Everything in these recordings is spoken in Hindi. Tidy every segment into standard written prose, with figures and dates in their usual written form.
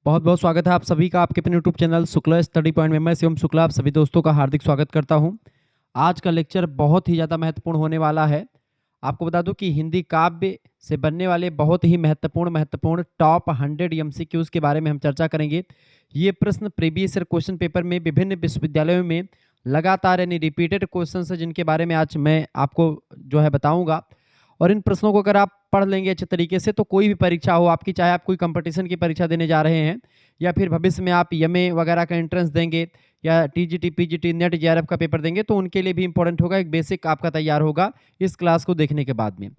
बहुत बहुत स्वागत है आप सभी का आपके अपने YouTube channel Shukla study point में। मैं शिवम शुक्ला आप सभी दोस्तों का हार्दिक स्वागत करता हूं। आज का लेक्चर बहुत ही ज़्यादा महत्वपूर्ण होने वाला है। आपको बता दूं कि हिंदी काव्य से बनने वाले बहुत ही महत्वपूर्ण टॉप 100 एमसीक्यूज के बारे में हम चर्चा करेंगे। ये प्रश्न प्रीवियस ईयर क्वेश्चन पेपर में विभिन्न विश्वविद्यालयों में लगातार यानी रिपीटेड क्वेश्चन है, जिनके बारे में आज मैं आपको जो है बताऊँगा। और इन प्रश्नों को अगर आप पढ़ लेंगे अच्छे तरीके से तो कोई भी परीक्षा हो आपकी, चाहे आप कोई कंपटीशन की परीक्षा देने जा रहे हैं या फिर भविष्य में आप एमए वगैरह का एंट्रेंस देंगे या टीजीटी पीजीटी नेट जेआरएफ का पेपर देंगे, तो उनके लिए भी इंपॉर्टेंट होगा। एक बेसिक आपका तैयार होगा इस क्लास को देखने के बाद में।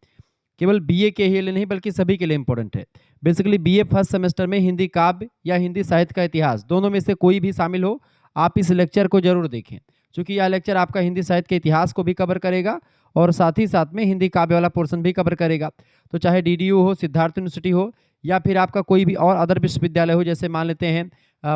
केवल बीए के ही लिए नहीं बल्कि सभी के लिए इंपॉर्टेंट है। बेसिकली बीए फर्स्ट सेमेस्टर में हिंदी काव्य या हिंदी साहित्य का इतिहास, दोनों में से कोई भी शामिल हो, आप इस लेक्चर को जरूर देखें, क्योंकि यह लेक्चर आपका हिंदी साहित्य के इतिहास को भी कवर करेगा और साथ ही साथ में हिंदी काव्य वाला पोर्शन भी कवर करेगा। तो चाहे डीडीयू हो, सिद्धार्थ यूनिवर्सिटी हो या फिर आपका कोई भी और अदर विश्वविद्यालय हो, जैसे मान लेते हैं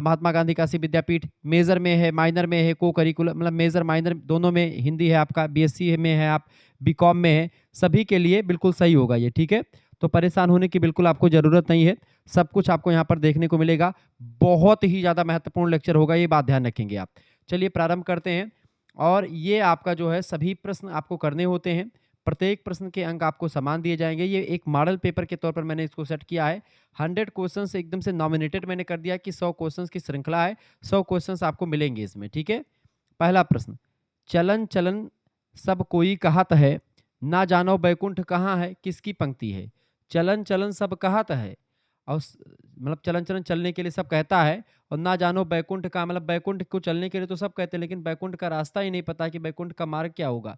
महात्मा गांधी काशी विद्यापीठ, मेजर में है, माइनर में है, को करिकुलम मतलब मेजर माइनर दोनों में हिंदी है, आपका बीएससी में है, आप बीकॉम में है, सभी के लिए बिल्कुल सही होगा ये। ठीक है, तो परेशान होने की बिल्कुल आपको ज़रूरत नहीं है, सब कुछ आपको यहाँ पर देखने को मिलेगा। बहुत ही ज़्यादा महत्वपूर्ण लेक्चर होगा, ये बात ध्यान रखेंगे आप। चलिए प्रारंभ करते हैं। और ये आपका जो है सभी प्रश्न आपको करने होते हैं। प्रत्येक प्रश्न के अंक आपको समान दिए जाएंगे। ये एक मॉडल पेपर के तौर पर मैंने इसको सेट किया है। 100 क्वेश्चन एकदम से नॉमिनेटेड मैंने कर दिया कि 100 क्वेश्चन की श्रृंखला है, 100 क्वेश्चन आपको मिलेंगे इसमें। ठीक है, पहला प्रश्न, चलन चलन सब कोई कहत है, ना जानो बैकुंठ कहाँ है, किसकी पंक्ति है? चलन चलन सब कहत है और मतलब चलन चलन चलने के लिए सब कहता है, और ना जानो बैकुंठ का मतलब बैकुंठ को चलने के लिए तो सब कहते हैं, लेकिन बैकुंठ का रास्ता ही नहीं पता कि बैकुंठ का मार्ग क्या होगा।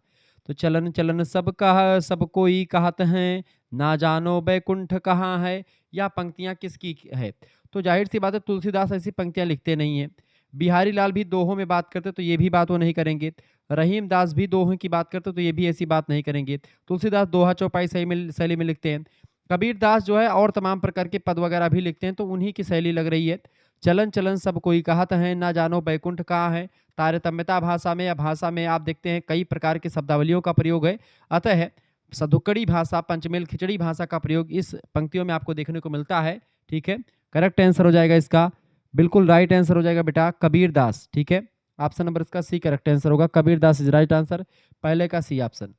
तो चलन चलन सब कहा सब कोई कहत हैं, ना जानो बैकुंठ कहाँ है, यह पंक्तियां किसकी है? तो जाहिर सी बात है तुलसीदास ऐसी पंक्तियां लिखते नहीं है। बिहारी लाल भी दोहों में बात करते तो ये भी बात वो नहीं करेंगे। रहीम दास भी दोहों की बात करते तो ये भी ऐसी बात नहीं करेंगे। तुलसीदास दोहा चौपाई शैली में लिखते हैं। कबीर दास जो है और तमाम प्रकार के पद वगैरह भी लिखते हैं, तो उन्हीं की शैली लग रही है। चलन चलन सब कोई कहत है, ना जानो बैकुंठ कहाँ है। तारतम्यता भाषा में या भाषा में आप देखते हैं कई प्रकार के शब्दावलियों का प्रयोग है। अतः सधुकड़ी भाषा, पंचमेल खिचड़ी भाषा का प्रयोग इस पंक्तियों में आपको देखने को मिलता है। ठीक है, करेक्ट आंसर हो जाएगा इसका, बिल्कुल राइट आंसर हो जाएगा बेटा कबीर दास। ठीक है, ऑप्शन नंबर इसका सी करेक्ट आंसर होगा, Kabir Das is right answer, पहले का सी ऑप्शन।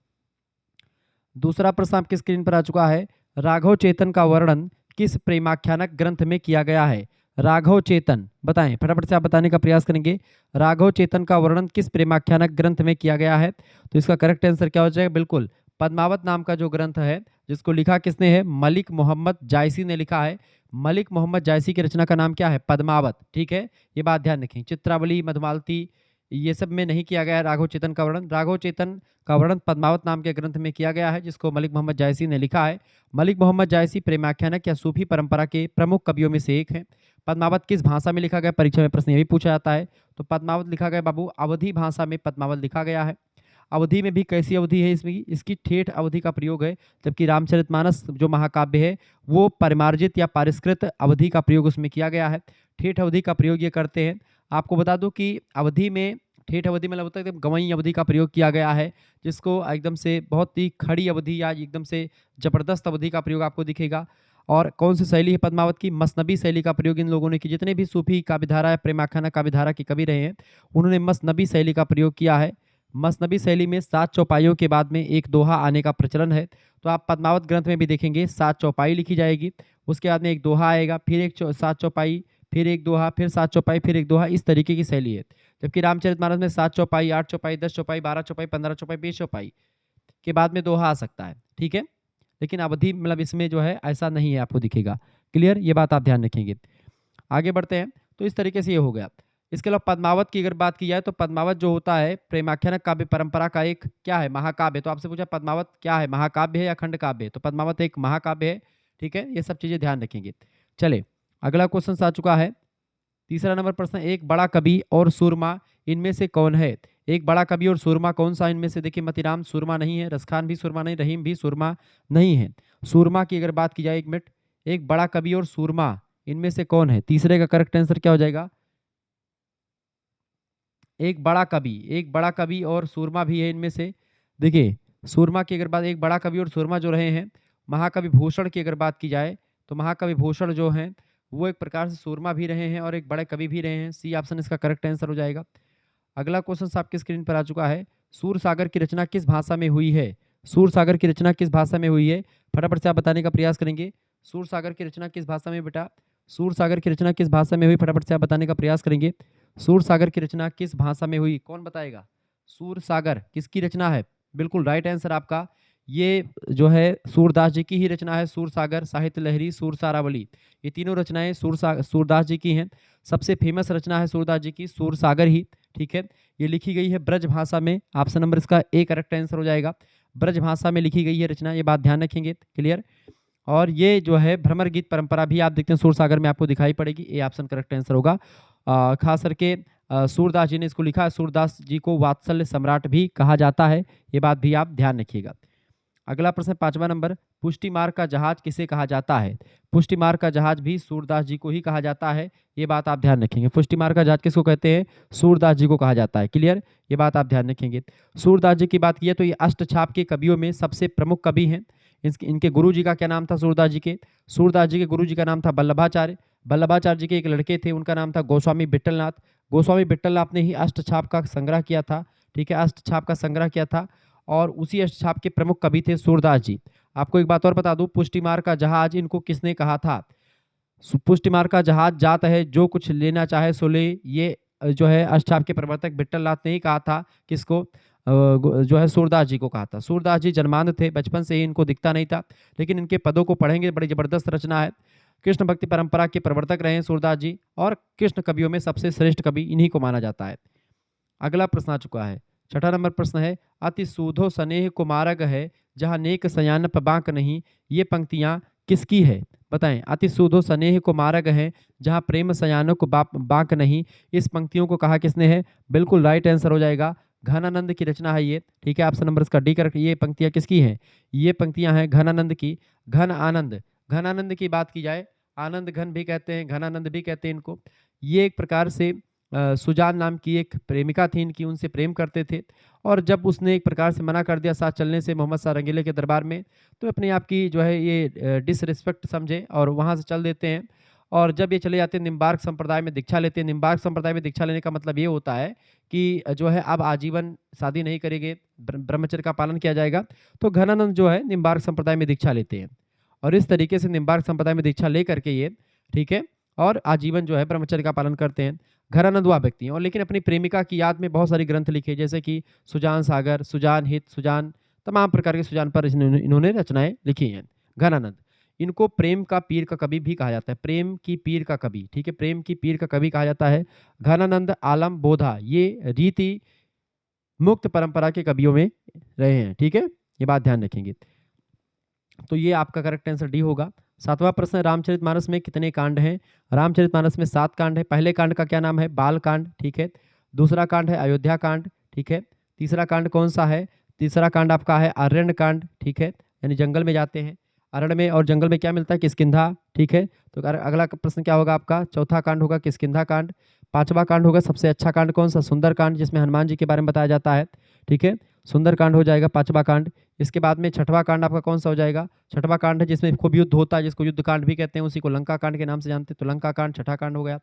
दूसरा प्रश्न आपकी स्क्रीन पर आ चुका है, राघव चेतन का वर्णन किस प्रेमाख्यानक ग्रंथ में किया गया है? राघव चेतन बताएं, फटाफट से आप बताने का प्रयास करेंगे। राघव चेतन का वर्णन किस प्रेमाख्यानक ग्रंथ में किया गया है? तो इसका करेक्ट आंसर क्या हो जाएगा? बिल्कुल पद्मावत नाम का जो ग्रंथ है, जिसको लिखा किसने है? मलिक मोहम्मद जायसी ने लिखा है। मलिक मोहम्मद जायसी की रचना का नाम क्या है? पद्मावत। ठीक है, ये बात ध्यान रखें। चित्रावली, मधुमालती, ये सब में नहीं किया गया है राघव चेतन का वर्णन। राघव चेतन का वर्णन पद्मावत नाम के ग्रंथ में किया गया है, जिसको मलिक मोहम्मद जायसी ने लिखा है। मलिक मोहम्मद जायसी प्रेमाख्यानक या सूफी परंपरा के प्रमुख कवियों में से एक है। पद्मावत किस भाषा में लिखा गया? परीक्षा में प्रश्न ये भी पूछा जाता है। तो पद्मावत लिखा गया बाबू अवधी भाषा में पद्मावत लिखा गया है। अवधि में भी कैसी अवधि है? इसमें इसकी ठेठ अवधि का प्रयोग है, जबकि रामचरितमानस जो महाकाव्य है वो परिमार्जित या पारिष्कृत अवधि का प्रयोग उसमें किया गया है। ठेठ अवधि का प्रयोग ये करते हैं। आपको बता दूं कि अवधि में ठेठ अवधि मतलब होता है एकदम गवई अवधि का प्रयोग किया गया है, जिसको एकदम से बहुत ही खड़ी अवधि या एकदम से जबरदस्त अवधि का प्रयोग आपको दिखेगा। और कौन सी शैली है पद्मावत की? मसनबी शैली का प्रयोग इन लोगों ने की। जितने भी सूफी काव्यधारा या प्रेमाख्यान काव्यधारा के कवि रहे हैं, उन्होंने मसनबी शैली का प्रयोग किया है। मसनबी शैली में 7 चौपाइयों के बाद में एक दोहा आने का प्रचलन है। तो आप पद्मावत ग्रंथ में भी देखेंगे 7 चौपाई लिखी जाएगी, उसके बाद में एक दोहा आएगा, फिर एक 7 चौपाई, फिर एक दोहा, फिर 7 चौपाई, फिर एक दोहा, इस तरीके की शैली है। जबकि रामचरितमानस में 7 चौपाई, 8 चौपाई, 10 चौपाई, 12 चौपाई, 15 चौपाई, 20 चौपाई के बाद में दोहा आ सकता है। ठीक है, लेकिन अवधि मतलब इसमें जो है ऐसा नहीं है, आपको दिखेगा। क्लियर, ये बात आप ध्यान रखेंगे। आगे बढ़ते हैं। तो इस तरीके से ये हो गया। इसके अलावा पद्मावत की अगर बात की जाए तो पद्मावत जो होता है प्रेमाख्यान काव्य परंपरा का एक क्या है? महाकाव्य। तो आपसे पूछा पद्मावत क्या है? महाकाव्य है या खंड काव्य है? तो पद्मावत एक महाकाव्य है। ठीक है, ये सब चीजें ध्यान रखेंगे। चले, अगला क्वेश्चन आ चुका है, तीसरा नंबर प्रश्न, एक बड़ा कवि और सूरमा इनमें से कौन है? एक बड़ा कवि और सूरमा कौन सा इनमें से? देखिए, मतीराम सूरमा नहीं है, रसखान भी सूरमा नहीं, रहीम भी सूरमा नहीं है। सूरमा की अगर बात की जाए, एक मिनट, एक बड़ा कवि और सूरमा इनमें से कौन है? तीसरे का करेक्ट आंसर क्या हो जाएगा? एक बड़ा कवि और सूरमा भी है इनमें से। देखिए, सूरमा की अगर बात, एक बड़ा कवि और सूरमा जो रहे हैं, महाकवि भूषण की अगर बात की जाए तो महाकवि भूषण जो हैं वो एक प्रकार से सूरमा भी रहे हैं और एक बड़े कवि भी रहे हैं। सी ऑप्शन इसका करेक्ट आंसर हो जाएगा। अगला क्वेश्चन आपकी स्क्रीन पर आ चुका है। सूरसागर की रचना किस भाषा में हुई है? सूरसागर की रचना किस भाषा में हुई है? फटाफट से आप बताने का प्रयास करेंगे। सूरसागर की रचना किस भाषा में बेटा? सूरसागर की रचना किस भाषा में हुई? फटाफट से आप बताने का प्रयास करेंगे। सूरसागर की रचना किस भाषा में हुई? कौन बताएगा? सूरसागर किसकी रचना है? बिल्कुल राइट आंसर आपका। ये जो है सूरदास जी की ही रचना है। सूरसागर, साहित्य लहरी, सूरसारावली, ये तीनों रचनाएं सूरदास जी की हैं। सबसे फेमस रचना है सूरदास जी की सूरसागर ही। ठीक है, ये लिखी गई है ब्रज भाषा में। ऑप्शन नंबर इसका ए करेक्ट आंसर हो जाएगा। ब्रज भाषा में लिखी गई है रचना, ये बात ध्यान रखेंगे। क्लियर। और ये जो है भ्रमर गीत परंपरा भी आप देखते हैं सूरसागर में आपको दिखाई पड़ेगी। ए ऑप्शन करेक्ट आंसर होगा। खास करके सूरदास जी ने इसको लिखा है। सूरदास जी को वात्सल्य सम्राट भी कहा जाता है, ये बात भी आप ध्यान रखिएगा। अगला प्रश्न 5वां नंबर, पुष्टि मार्ग का जहाज किसे कहा जाता है? पुष्टि मार्ग का जहाज भी सूरदास जी को ही कहा जाता है, ये बात आप ध्यान रखेंगे। पुष्टि मार्ग का जहाज किसको कहते हैं? सूरदास जी को कहा जाता है। क्लियर, ये बात आप ध्यान रखेंगे। सूरदास जी की बात की तो ये अष्टछाप के कवियों में सबसे प्रमुख कवि हैं। इनके गुरु जी का क्या नाम था? सूरदास जी के, सूरदास जी के गुरु जी का नाम था वल्लभाचार्य। वल्लभाचार्य जी के एक लड़के थे, उनका नाम था गोस्वामी विट्ठलनाथ। गोस्वामी विट्ठलनाथ ने ही अष्टछाप का संग्रह किया था। ठीक है, अष्टछाप का संग्रह किया था और उसी अष्टछाप के प्रमुख कवि थे सूरदास जी। आपको एक बात और बता दूं, पुष्टि मार्ग का जहाज इनको किसने कहा था? पुष्टि मार्ग का जहाज जात है, जो कुछ लेना चाहे सो ले, ये जो है अष्टछाप के प्रवर्तक विट्ठलनाथ ने ही कहा था। किसको? जो है सूरदास जी को कहा था। सूरदास जी जन्मांध थे, बचपन से ही इनको दिखता नहीं था, लेकिन इनके पदों को पढ़ेंगे, बड़ी जबरदस्त रचना है। कृष्ण भक्ति परंपरा के प्रवर्तक रहे हैं सूरदास जी और कृष्ण कवियों में सबसे श्रेष्ठ कवि इन्हीं को माना जाता है। अगला प्रश्न आ चुका है। 6ठा नंबर प्रश्न है, अति सूधो स्नेह कुमारग है, जहाँ नेक सयानप बांक नहीं, ये पंक्तियां किसकी है? बताएं। अति सूधो स्नेह कुमारग है, जहाँ प्रेम सयानो को बांक नहीं, इस पंक्तियों को कहा किसने है? बिल्कुल राइट आंसर हो जाएगा, घनानंद की रचना है ये। ठीक है, ऑप्शन नंबर इसका डी करेक्ट। ये पंक्तियां किसकी हैं? ये पंक्तियां हैं घनानंद की। घन आनंद, घनानंद की बात की जाए, आनंद घन भी कहते हैं, घनानंद भी कहते हैं इनको। ये एक प्रकार से सुजान नाम की एक प्रेमिका थी इनकी, उनसे प्रेम करते थे और जब उसने एक प्रकार से मना कर दिया साथ चलने से मोहम्मद शाह रंगीले के दरबार में, तो अपने आप की जो है ये डिसरिस्पेक्ट समझे और वहाँ से चल देते हैं। और जब ये चले जाते हैं निम्बार्क संप्रदाय में दीक्षा लेते हैं। निम्बार्क संप्रदाय में दीक्षा लेने का मतलब ये होता है कि जो है अब आजीवन शादी नहीं करेंगे, ब्रह्मचर्य का पालन किया जाएगा। तो घनानंद जो है निम्बार्क संप्रदाय में दीक्षा लेते हैं और इस तरीके से निम्बार्क संप्रदाय में दीक्षा ले करके ये, ठीक है, और आजीवन जो है ब्रह्मचर्य का पालन करते हैं। घरानंद हुआ व्यक्ति हैं और लेकिन अपनी प्रेमिका की याद में बहुत सारे ग्रंथ लिखे, जैसे कि सुजान सागर, सुजान हित, सुजान, तमाम प्रकार के सुजान पर इन्होंने रचनाएं लिखी हैं। घनानंद, इनको प्रेम का पीर का कवि भी कहा जाता है। प्रेम की पीर का कवि, ठीक है, प्रेम की पीर का कवि कहा जाता है। घनानंद आलम बोधा ये रीति मुक्त परंपरा के कवियों में रहे हैं। ठीक है, ये बात ध्यान रखेंगे। तो ये आपका करेक्ट आंसर डी होगा। 7वां प्रश्न, रामचरितमानस में कितने कांड हैं? रामचरितमानस में 7 कांड है। पहले कांड का क्या नाम है? बाल कांड। ठीक है, दूसरा कांड है अयोध्या कांड। ठीक है, तीसरा कांड कौन सा है? तीसरा कांड आपका है अरण्य कांड। ठीक है, यानी जंगल में जाते हैं, अरण्य में और जंगल में क्या मिलता है? किष्किंधा। ठीक है, तो अगला प्रश्न क्या होगा आपका? चौथा कांड होगा किष्किंधा कांड। 5वां कांड होगा सबसे अच्छा कांड कौन सा? सुंदर कांड, जिसमें हनुमान जी के बारे में बताया जाता है। ठीक है, सुंदर कांड हो जाएगा 5वां कांड। इसके बाद में 6वां कांड आपका कौन सा हो जाएगा? 6वां कांड है जिसमें खूब युद्ध होता है, जिसको युद्ध कांड भी कहते हैं, उसी को लंका कांड के नाम से जानते हैं, तो लंका कांड 6ठा कांड हो गया।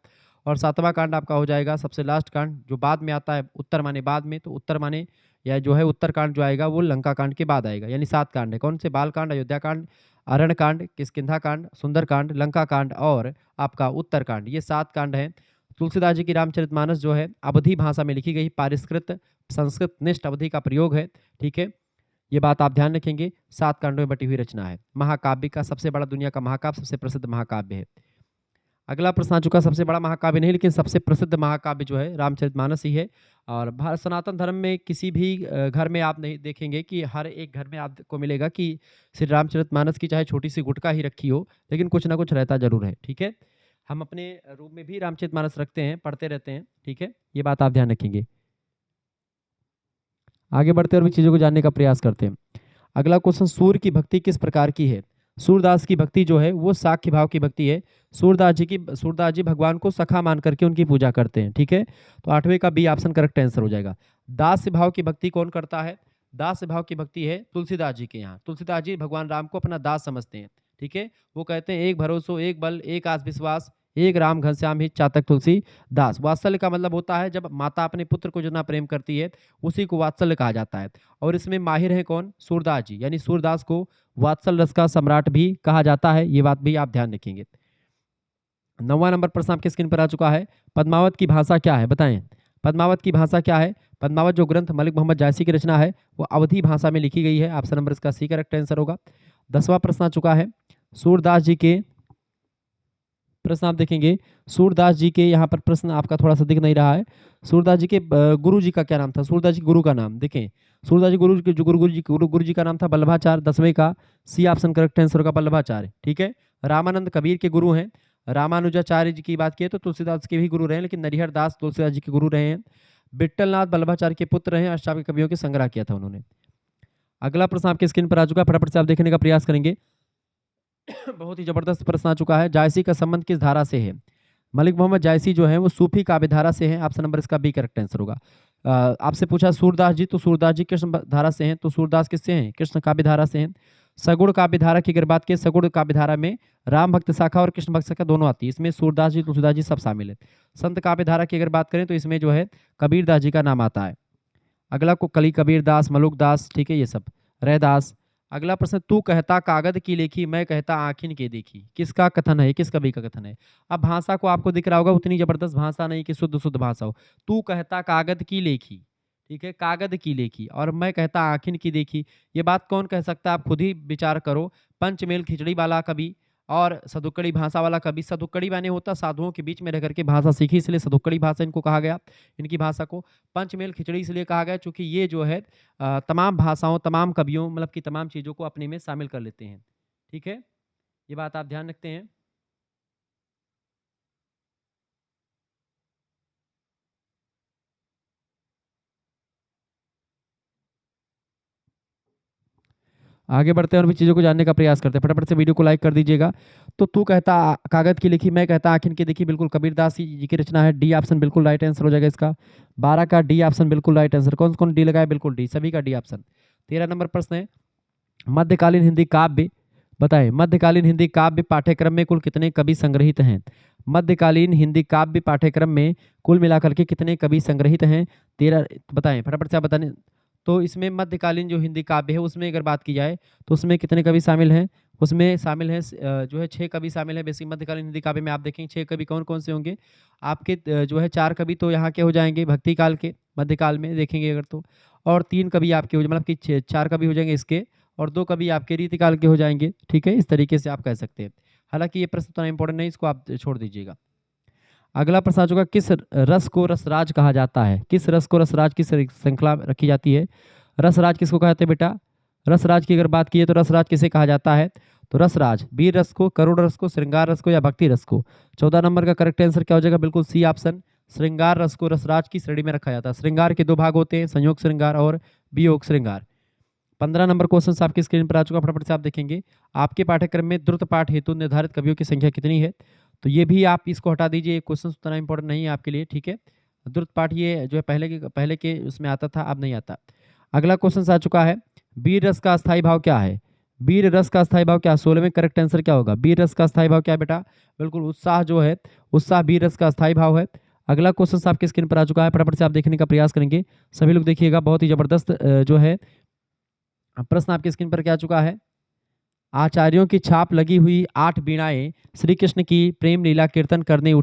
और 7वां कांड आपका हो जाएगा सबसे लास्ट कांड, जो बाद में आता है, उत्तर माने बाद में, तो उत्तर माने या जो है उत्तर कांड जो आएगा वो लंका कांड के बाद आएगा। यानी 7 कांड है। कौन से? बाल कांड, अयोध्या कांड, अरण्य कांड, किष्किंधा कांड, सुंदर कांड, लंका कांड और आपका उत्तर कांड, ये 7 कांड हैं। तुलसीदास जी की रामचरितमानस जो है अवधी भाषा में लिखी गई, पारिष्कृत संस्कृत निष्ठ अवधि का प्रयोग है। ठीक है, ये बात आप ध्यान रखेंगे। 7 कांडों में बटी हुई रचना है। महाकाव्य का सबसे बड़ा, दुनिया का महाकाव्य, सबसे प्रसिद्ध महाकाव्य है। अगला प्रश्न आ चुका, सबसे बड़ा महाकाव्य नहीं लेकिन सबसे प्रसिद्ध महाकाव्य जो है रामचरितमानस ही है। और भारत सनातन धर्म में किसी भी घर में आप नहीं देखेंगे कि हर एक घर में आपको मिलेगा कि श्री रामचरितमानस की चाहे छोटी सी गुटका ही रखी हो, लेकिन कुछ ना कुछ रहता जरूर है। ठीक है, हम अपने रूम में भी रामचरितमानस रखते हैं, पढ़ते रहते हैं। ठीक है, ये बात आप ध्यान रखेंगे। आगे बढ़ते और भी चीज़ों को जानने का प्रयास करते हैं। अगला क्वेश्चन, सूर्य की भक्ति किस प्रकार की है? सूरदास की भक्ति जो है वो साख्य भाव की भक्ति है। सूरदास जी भगवान को सखा मान करके उनकी पूजा करते हैं। ठीक है, तो 8वें का बी ऑप्शन करेक्ट आंसर हो जाएगा। दास भाव की भक्ति कौन करता है? दास भाव की भक्ति है तुलसीदास जी के यहाँ। तुलसीदास जी भगवान राम को अपना दास समझते हैं। ठीक है, वो कहते हैं एक भरोसो, एक बल, एक आस विश्वास, एक राम घनश्याम ही चातक तुलसी दास। वात्सल्य का मतलब होता है जब माता अपने पुत्र को जितना प्रेम करती है उसी को वात्सल्य कहा जाता है। और इसमें माहिर है कौन? सूरदास जी, यानी सूरदास को वात्सल रस का सम्राट भी कहा जाता है, ये बात भी आप ध्यान रखेंगे। 9वां नंबर प्रश्न आपके स्क्रीन पर आ चुका है। पद्मावत की भाषा क्या है, बताएं। पद्मावत की भाषा क्या है? पद्मावत जो ग्रंथ मलिक मोहम्मद जायसी की रचना है वो अवधी भाषा में लिखी गई है। ऑप्शन नंबर इसका सी करेक्ट आंसर होगा। 10वां प्रश्न आ चुका है। सूरदास जी के प्रश्न आप देखेंगे, सूरदास जी के यहाँ पर प्रश्न आपका थोड़ा सा दिख नहीं रहा है। सूरदास जी के गुरु जी का क्या नाम था? सूरदास जी गुरु का नाम देखें। सूरदास जी गुरु जो गुरु जी का नाम था बल्लभाचार्य। 10वें का सी ऑप्शन करेक्ट आंसर होगा, बल्लभाचार्य। ठीक है। रामानंद कबीर के गुरु हैं। रामानुजाचार्य जी की बात की तो तुलसीदास के भी गुरु रहे, लेकिन नरिहर दास तुलसीदास जी के गुरु रहे हैं। विट्ठलनाथ बल्लभाचार्य के पुत्र रहे, अष्टावक्र कवियों के संग्रह किया था उन्होंने। अगला प्रश्न आपके स्क्रीन पर आ चुका है, फटाफट से आप देखने का प्रयास करेंगे। बहुत ही जबरदस्त प्रश्न आ चुका है। जायसी का संबंध किस धारा से है? मलिक मोहम्मद जायसी जो है वो सूफी काव्य धारा से हैं। ऑप्शन नंबर इसका बी करेक्ट आंसर होगा। आपसे पूछा सूरदास जी, तो सूरदास जी कृष्ण धारा से हैं, तो सूरदास किससे हैं? कृष्ण काव्य धारा से हैं। सगुण काव्य धारा की अगर बात करें, सगुण काव्य धारा में राम भक्त शाखा और कृष्ण भक्त शाखा दोनों आती है, इसमें सूरदास जी तुलसीदास जी सब शामिल है। संत काव्य धारा की अगर बात करें तो इसमें जो है कबीरदास जी का नाम आता है। अगला को कली कबीरदास, मलुकदास, ठीक है, ये सब रैदास। अगला प्रश्न, तू कहता कागद की लेखी, मैं कहता आखिन के देखी, किसका कथन है? किस कवि का कथन है? अब भाषा को आपको दिख रहा होगा, उतनी जबरदस्त भाषा नहीं कि शुद्ध शुद्ध भाषा हो। तू कहता कागद की लेखी, ठीक है, कागद की लेखी, और मैं कहता आखिन की देखी, ये बात कौन कह सकता है? आप खुद ही विचार करो। पंचमेल खिचड़ी वाला कवि और सदुक्कड़ी भाषा वाला कवि। सदुक्कड़ी माने होता साधुओं के बीच में रह करके भाषा सीखी, इसलिए सदुक्कड़ी भाषा इनको कहा गया, इनकी भाषा को। पंचमेल खिचड़ी इसलिए कहा गया क्योंकि ये जो है तमाम भाषाओं, तमाम कवियों, मतलब कि तमाम चीज़ों को अपने में शामिल कर लेते हैं। ठीक है, ये बात आप ध्यान रखते हैं। आगे बढ़ते हैं और भी चीज़ों को जानने का प्रयास करते हैं। फटाफट से वीडियो को लाइक कर दीजिएगा। तो तू कहता कागज की लिखी, मैं कहता आखिन की देखी, बिल्कुल कबीरदास जी की रचना है। डी ऑप्शन बिल्कुल राइट आंसर हो जाएगा इसका। 12 का डी ऑप्शन बिल्कुल राइट आंसर। कौन कौन डी लगाया? बिल्कुल डी, सभी का डी ऑप्शन। 13 नंबर प्रश्न है, मध्यकालीन हिंदी काव्य बताएं। मध्यकालीन हिंदी काव्य पाठ्यक्रम में कुल कितने कवि संग्रहित हैं? मध्यकालीन हिंदी काव्य पाठ्यक्रम में कुल मिलाकर के कितने कवि संग्रहित हैं? 13 बताएं, फटाफट से आप बताने। तो इसमें मध्यकालीन जो हिंदी काव्य है उसमें अगर बात की जाए तो उसमें कितने कवि शामिल हैं? उसमें शामिल हैं जो है 6 कवि शामिल हैं। बेसिक मध्यकालीन हिंदी काव्य में आप देखेंगे 6 कवि कौन कौन से होंगे आपके। जो है 4 कवि तो यहाँ के हो जाएंगे भक्ति काल के, मध्यकाल में देखेंगे अगर तो, और 3 कवि आपके हो, मतलब कि 4 कवि हो जाएंगे इसके, और 2 कवि आपके रीतिकाल के हो जाएंगे। ठीक है, इस तरीके से आप कह सकते हैं। हालांकि ये प्रश्न उतना इंपॉर्टेंट नहीं, इसको आप छोड़ दीजिएगा। अगला प्रश्न आ चुका, किस रस को रसराज कहा जाता है? किस रस को रसराज की श्रृंखला रखी जाती है? रसराज किसको कहते हैं बेटा? रसराज की अगर बात की तो रसराज किसे कहा जाता है? तो रसराज वीर रस को, करुण रस को, श्रृंगार रस को, या भक्ति रस को। 14 नंबर का करेक्ट आंसर क्या हो जाएगा? बिल्कुल सी ऑप्शन, श्रृंगार रस को रसराज की श्रेणी में रखा जाता है। श्रृंगार के 2 भाग होते हैं, संयोग श्रृंगार और वियोग श्रृंगार। 15 नंबर क्वेश्चन आपकी स्क्रीन पर आ चुका, फटाफट से आप देखेंगे। आपके पाठ्यक्रम में द्रुत पाठ हेतु निर्धारित कवियों की संख्या कितनी है? तो ये भी आप इसको हटा दीजिए, क्वेश्चन उतना इंपॉर्टेंट नहीं है आपके लिए। ठीक है, द्रुत पाठ ये जो है पहले के उसमें आता था, अब नहीं आता। अगला क्वेश्चन आ चुका है, वीर रस का स्थायी भाव क्या है? वीर रस का स्थायी भाव क्या? 16 में करेक्ट आंसर क्या होगा? वीर रस का स्थायी भाव क्या है बेटा? बिल्कुल उत्साह जो है, उत्साह वीर रस का स्थायी भाव है। अगला क्वेश्चन आपके स्क्रीन पर आ चुका है, फटाफट से आप देखने का प्रयास करेंगे। सभी लोग देखिएगा, बहुत ही जबरदस्त जो है प्रश्न आपके स्क्रीन पर क्या आ चुका है। आचार्यों की छाप लगी हुई 8 वीणाएं श्री कृष्ण की प्रेम लीला कीर्तन करने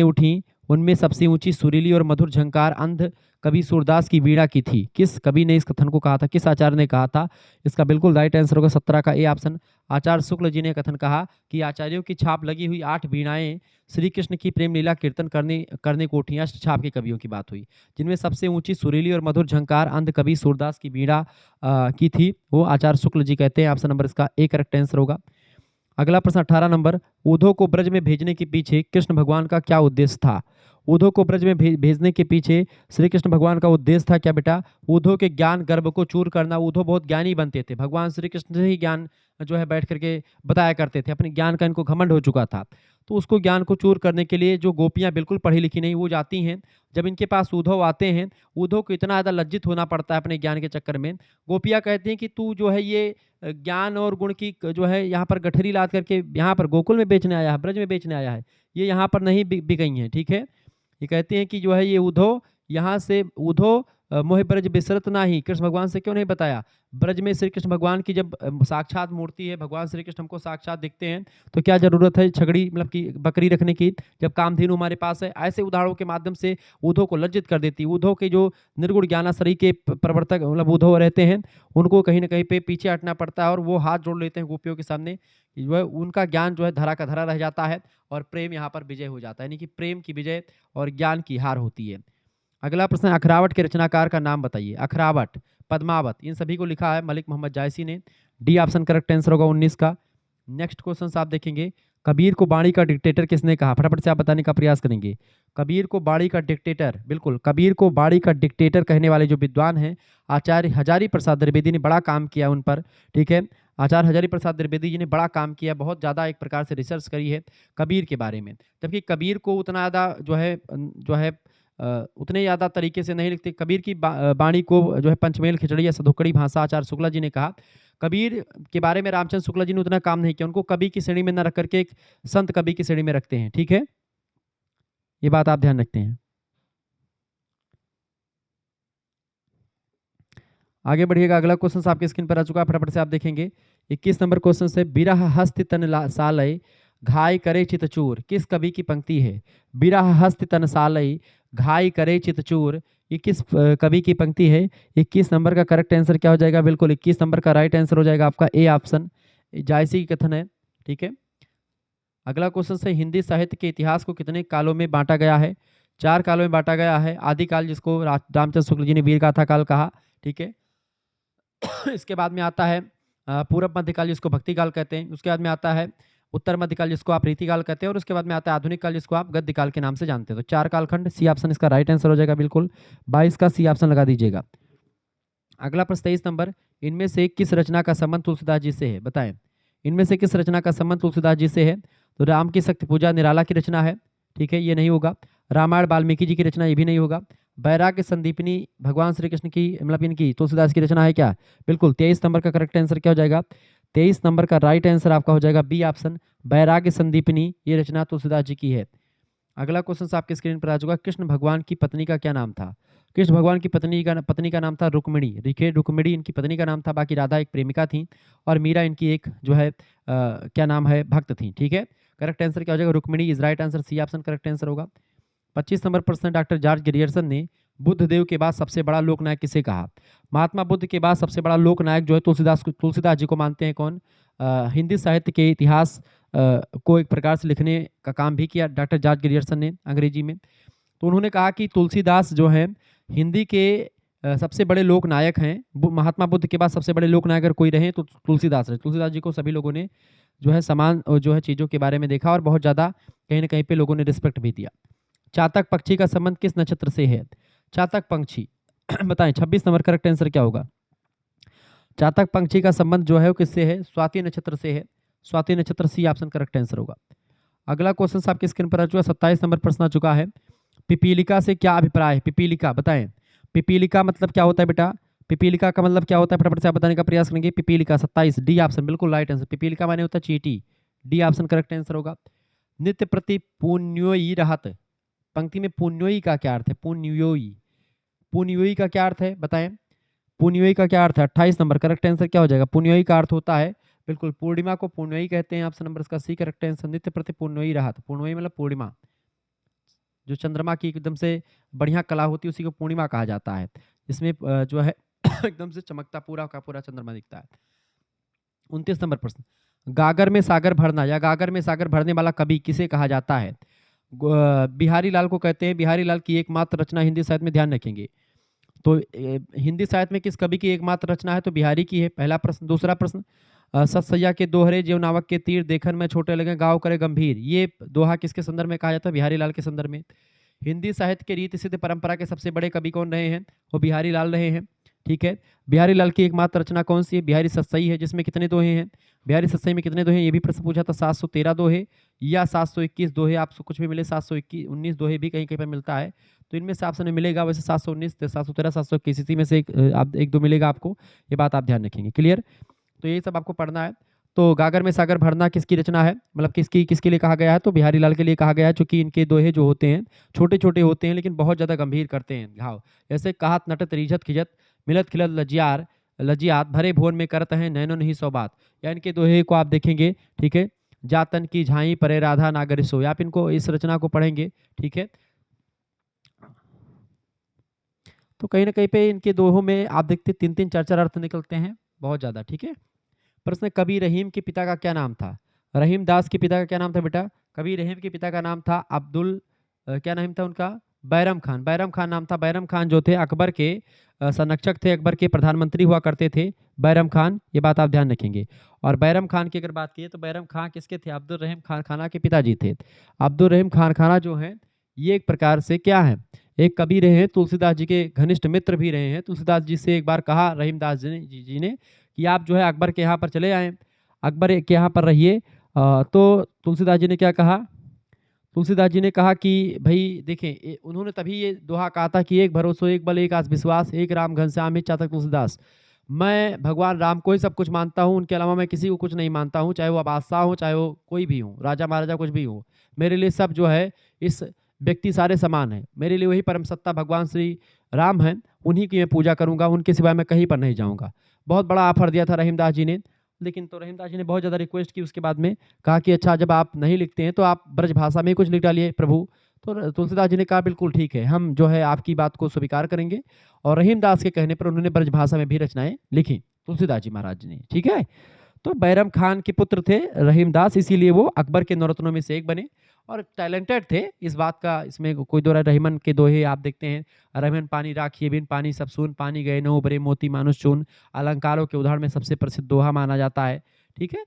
उठी, उनमें सबसे ऊंची सुरीली और मधुर झंकार अंध कवि सूरदास की वीणा की थी। किस कवि ने इस कथन को कहा था? किस आचार्य ने कहा था? इसका बिल्कुल राइट आंसर होगा 17 का ए ऑप्शन। आचार्य शुक्ल जी ने कथन कहा कि आचार्यों की छाप लगी हुई 8 वीणाएं श्री कृष्ण की प्रेम लीला कीर्तन करने को उठी। अष्ट छाप के कवियों की बात हुई, जिनमें सबसे ऊंची सुरीली और मधुर झंकार अंध कवि सूरदास की वीणा की थी, वो आचार्य शुक्ल जी कहते हैं। ऑप्शन नंबर इसका ए करेक्ट आंसर होगा। अगला प्रश्न 18 नंबर, उद्धव को ब्रज में भेजने के पीछे कृष्ण भगवान का क्या उद्देश्य था? उद्धव को ब्रज में भेजने के पीछे श्री कृष्ण भगवान का उद्देश्य था क्या बेटा? उद्धव के ज्ञान गर्भ को चूर करना। उद्धव बहुत ज्ञानी बनते थे, भगवान श्री कृष्ण से ही ज्ञान जो है बैठ करके बताया करते थे, अपने ज्ञान का इनको घमंड हो चुका था। तो उसको ज्ञान को चूर करने के लिए जो गोपियाँ बिल्कुल पढ़ी लिखी नहीं वो जाती हैं। जब इनके पास उद्धव आते हैं, उद्धव को इतना ज़्यादा लज्जित होना पड़ता है अपने ज्ञान के चक्कर में। गोपियाँ कहती हैं कि तू जो है ये ज्ञान और गुण की जो है यहाँ पर गठरी लाद करके यहाँ पर गोकुल में बेचने आया है, ब्रज में बेचने आया है। ये यहाँ पर नहीं बिकई हैं, ठीक है। ये कहते हैं कि जो है ये उद्धव यहाँ से उद्धव मोहि ब्रज बिसरत नाही, कृष्ण भगवान से क्यों नहीं बताया? ब्रज में श्री कृष्ण भगवान की जब साक्षात मूर्ति है, भगवान श्री कृष्ण हमको साक्षात दिखते हैं, तो क्या जरूरत है छकड़ी मतलब कि बकरी रखने की, जब कामधेनु हमारे पास है। ऐसे उदाहरणों के माध्यम से उद्धव को लज्जित कर देती। उद्धव के जो निर्गुण ज्ञानाश्रयी के प्रवर्तक मतलब उद्धव रहते हैं, उनको कहीं ना कहीं पे पीछे हटना पड़ता है और वो हाथ जोड़ लेते हैं गोपियों के सामने। जो है उनका ज्ञान जो है धरा का धरा रह जाता है और प्रेम यहाँ पर विजय हो जाता है, यानी कि प्रेम की विजय और ज्ञान की हार होती है। अगला प्रश्न है, अखरावट के रचनाकार का नाम बताइए। अखरावट, पद्मावत, इन सभी को लिखा है मलिक मोहम्मद जायसी ने। डी ऑप्शन करेक्ट आंसर होगा 19 का। नेक्स्ट क्वेश्चन आप देखेंगे, कबीर को बाणी का डिक्टेटर किसने कहा? फटाफट से आप बताने का प्रयास करेंगे। कबीर को बाणी का डिक्टेटर, बिल्कुल कबीर को बाणी का डिक्टेटर कहने वाले जो विद्वान हैं, आचार्य हजारी प्रसाद द्विवेदी ने बड़ा काम किया उन पर, ठीक है। आचार्य हजारी प्रसाद द्विवेदी जी ने बड़ा काम किया, बहुत ज़्यादा एक प्रकार से रिसर्च करी है कबीर के बारे में। जबकि कबीर को उतना ज़्यादा जो है उतने ज़्यादा तरीके से नहीं लिखते। कबीर की बाणी को जो है पंचमेल खिचड़ी या सधोकड़ी भाषा आचार्य शुक्ला जी ने कहा। कबीर के बारे में रामचंद्र शुक्ला जी ने उतना काम नहीं किया, उनको कवि की श्रेणी में न रख करके एक संत कवि की श्रेणी में रखते हैं, ठीक है। ये बात आप ध्यान रखते हैं। आगे बढ़िएगा, अगला क्वेश्चन आपके स्क्रीन पर आ चुका है, फटाफट से आप देखेंगे। 21 नंबर क्वेश्चन से, बिरह हस्त तन सालय घाय करे चितचूर, किस कवि की पंक्ति है? बिरह हस्त तन सालय घाय करे चितचूर, ये किस कवि की पंक्ति है? 21 नंबर का करेक्ट आंसर क्या हो जाएगा? बिल्कुल 21 नंबर का राइट आंसर हो जाएगा आपका ए ऑप्शन, जायसी की कथन है, ठीक है। अगला क्वेश्चन से, हिंदी साहित्य के इतिहास को कितने कालों में बांटा गया है? 4 कालों में बांटा गया है। आदिकाल, जिसको रामचंद्र शुक्ल जी ने वीर गाथा काल कहा, ठीक है। इसके बाद में आता है पूर्व मध्यकाल, जिसको भक्ति काल कहते हैं। उसके बाद में आता है उत्तर मध्यकाल, जिसको आप रीतिकाल कहते हैं। और उसके बाद में आता है आधुनिक काल, जिसको आप गद्य काल के नाम से जानते हैं। तो 4 कालखंड, सी ऑप्शन इसका राइट आंसर हो जाएगा, बिल्कुल 22 का सी ऑप्शन लगा दीजिएगा। अगला प्रश्न 23 नंबर, इनमें से किस रचना का संबंध तुलसीदास जी से है? बताएं, इनमें से किस रचना का संबंध तुलसीदास जी से है? तो राम की शक्ति पूजा निराला की रचना है, ठीक है, ये नहीं होगा। रामायण वाल्मीकि जी की रचना, ये भी नहीं होगा। वैराग्य संदीपनी भगवान श्री कृष्ण की मतलब इनकी तुलसीदास की रचना है क्या? बिल्कुल 23 नंबर का करेक्ट आंसर क्या हो जाएगा? 23 नंबर का राइट आंसर आपका हो जाएगा बी ऑप्शन, वैराग्य संदीपनी, ये रचना तुलसीदास जी की है। अगला क्वेश्चन आपके स्क्रीन पर आ चुका, कृष्ण भगवान की पत्नी का क्या नाम था? कृष्ण भगवान की पत्नी का नाम था रुक्मिणी। देखिए रुक्मिणी इनकी पत्नी का नाम था, बाकी राधा एक प्रेमिका थी और मीरा इनकी एक जो है क्या नाम है, भक्त थी, ठीक है। करेक्ट आंसर क्या हो जाएगा? Rukmini is right answer, C option correct answer होगा। 25 नंबर प्रश्न, डॉक्टर जॉर्ज ग्रियर्सन ने बुद्ध देव के बाद सबसे बड़ा लोकनायक किसे कहा? महात्मा बुद्ध के बाद सबसे बड़ा लोकनायक जो है तुलसीदास जी को मानते हैं। कौन? हिंदी साहित्य के इतिहास को एक प्रकार से लिखने का काम भी किया डॉक्टर जॉर्ज ग्रियर्सन ने अंग्रेजी में। तो उन्होंने कहा कि तुलसीदास जो है हिंदी के सबसे बड़े लोक नायक हैं। महात्मा बुद्ध के बाद सबसे बड़े लोक नायक अगर कोई रहे तो तुलसीदास रहे। तुलसीदास जी को सभी लोगों ने जो है समान जो है चीज़ों के बारे में देखा और बहुत ज़्यादा कहीं ना कहीं पे लोगों ने रिस्पेक्ट भी दिया। चातक पक्षी का संबंध किस नक्षत्र से है? चातक पंक्षी बताएं, 26 नंबर करेक्ट आंसर क्या होगा? चातक पंक्षी का संबंध जो है वो किससे है? स्वाति नक्षत्र से है। स्वाति नक्षत्र, सी ऑप्शन करेक्ट आंसर होगा। अगला क्वेश्चन आपकी स्क्रीन पर आ चुका है, 27 नंबर प्रश्न आ चुका है। पिपीलिका से क्या अभिप्राय है? पिपीलिका बताएं, पिपीलिका मतलब क्या होता है बेटा? पिपीलिका का मतलब क्या होता है? फटाफट से आप बताने का प्रयास करेंगे। पिपीलिका 27, डी ऑप्शन बिल्कुल राइट आंसर। पिपीलिका माने होता है चींटी, डी ऑप्शन करेक्ट आंसर होगा। नित्य प्रति पुण्योई रहत, पंक्ति में पुण्योई का क्या अर्थ है? पुण्योई, पुण्योई का क्या अर्थ है बताएं? पुण्योई का क्या अर्थ है? 28 नंबर करेक्ट आंसर क्या हो जाएगा? पुण्योई का अर्थ होता है बिल्कुल पूर्णिमा को पुण्योई कहते हैं। ऑप्शन नंबर इसका सी करेक्ट आंसर। नित्य प्रति पुण्योई रहत, पुण्योई मतलब पूर्णिमा, जो चंद्रमा की एकदम से बढ़िया कला होती है उसी को पूर्णिमा कहा जाता है, जिसमें जो है एकदम से चमकता पूरा का पूरा चंद्रमा दिखता है। 29 नंबर प्रश्न, गागर में सागर भरना या गागर में सागर भरने वाला कवि किसे कहा जाता है? बिहारी लाल को कहते हैं। बिहारी लाल की एकमात्र रचना हिंदी साहित्य में, ध्यान रखेंगे तो हिंदी साहित्य में किस कवि की एकमात्र रचना है? तो बिहारी की है, पहला प्रश्न। दूसरा प्रश्न, सत सैया के दोहरे जेव नावक के तीर देखन में छोटे लगे गाँव करे गंभीर, ये दोहा किसके संदर्भ में कहा जाता है? बिहारी लाल के संदर्भ में। हिंदी साहित्य के रीति सिद्ध परंपरा के सबसे बड़े कवि कौन रहे हैं? वो बिहारी लाल रहे हैं। ठीक है। बिहारी लाल की एकमात्र रचना कौन सी है? बिहारी सतसई है, जिसमें कितने दोहे हैं? बिहारी सतसई में कितने दोहे हैं? ये भी प्रश्न पूछा था। 713 दोहे या 721 दोहे, आपको कुछ भी मिले। 719 दोहे भी कहीं कहीं पर मिलता है, तो इनमें से ऑप्शन में मिलेगा वैसे 719, 713, 721, इसी में से एक दो मिलेगा आपको। ये बात आप ध्यान रखेंगे। क्लियर? तो ये सब आपको पढ़ना है। तो गागर में सागर भरना किसकी रचना है, मतलब किसके लिए कहा गया है? तो बिहारी लाल के लिए कहा गया है, चूंकि इनके दोहे जो होते हैं छोटे छोटे होते हैं लेकिन बहुत ज़्यादा गंभीर करते हैं घाव। जैसे कहत नटत रीझत खिजत मिलत खिलत लजियार लजियात भरे भुवन में करत हैं नैनो नहीं सौ बात, या इनके दोहे को आप देखेंगे। ठीक है। जातन की झाई परे राधा नागर सो, आप इनको इस रचना को पढ़ेंगे। ठीक है। तो कहीं ना कहीं पे इनके दोहों में आप देखते 3-3 4-4 अर्थ निकलते हैं, बहुत ज़्यादा। ठीक है। प्रश्न, कबीर रहीम के पिता का क्या नाम था? रहीम दास के पिता का क्या नाम था बेटा? कबीर रहीम के पिता का नाम था अब्दुल क्या नाम था उनका? बैरम खान। बैरम खान नाम था। बैरम खान जो थे अकबर के संरक्षक थे, अकबर के प्रधानमंत्री हुआ करते थे बैरम खान, ये बात आप ध्यान रखेंगे। और बैरम खान की अगर बात की तो बैरम खान किसके थे? अब्दुल रहीम खान खाना के पिताजी थे। अब्दुल रहीम खान खाना जो है ये एक प्रकार से क्या है, एक कवि रहे हैं, तुलसीदास जी के घनिष्ठ मित्र भी रहे हैं। तुलसीदास जी से एक बार कहा रहीमदास जी ने कि आप जो है अकबर के यहाँ पर चले आए, अकबर के यहाँ पर रहिए। तो तुलसीदास जी ने क्या कहा? तुलसीदास जी ने कहा कि भाई देखें, उन्होंने तभी ये दोहा कहा था कि एक भरोसो एक बल एक आस विश्वास, एक राम घनश्याम हित चातक तुलसीदास। मैं भगवान राम को ही सब कुछ मानता हूँ, उनके अलावा मैं किसी को कुछ नहीं मानता हूँ, चाहे वो बादशाह हो, चाहे वो कोई भी हो, राजा महाराजा कुछ भी हो। मेरे लिए सब जो है इस व्यक्ति सारे समान हैं। मेरे लिए वही परम सत्ता भगवान श्री राम हैं, उन्हीं की मैं पूजा करूंगा, उनके सिवाय मैं कहीं पर नहीं जाऊंगा। बहुत बड़ा ऑफर दिया था रहीमदास जी ने, लेकिन तो रहीमदास जी ने बहुत ज़्यादा रिक्वेस्ट की उसके बाद में, कहा कि अच्छा जब आप नहीं लिखते हैं तो आप ब्रज भाषा में कुछ लिख डालिए प्रभु। तो तुलसीदास जी ने कहा बिल्कुल ठीक है, हम जो है आपकी बात को स्वीकार करेंगे। और रहीमदास के कहने पर उन्होंने ब्रज भाषा में भी रचनाएं लिखी तुलसीदास जी महाराज ने। ठीक है। तो बैरम खान के पुत्र थे रहीमदास, इसीलिए वो अकबर के नौरत्नों में से एक बने और टैलेंटेड थे, इस बात का इसमें कोई दो राय। रहीमन के दोहे आप देखते हैं, रहीमन पानी राखिए बिन पानी सब सून, पानी गए न उबरे मोती मानुष चून, अलंकारों के उदाहरण में सबसे प्रसिद्ध दोहा माना जाता है। ठीक है।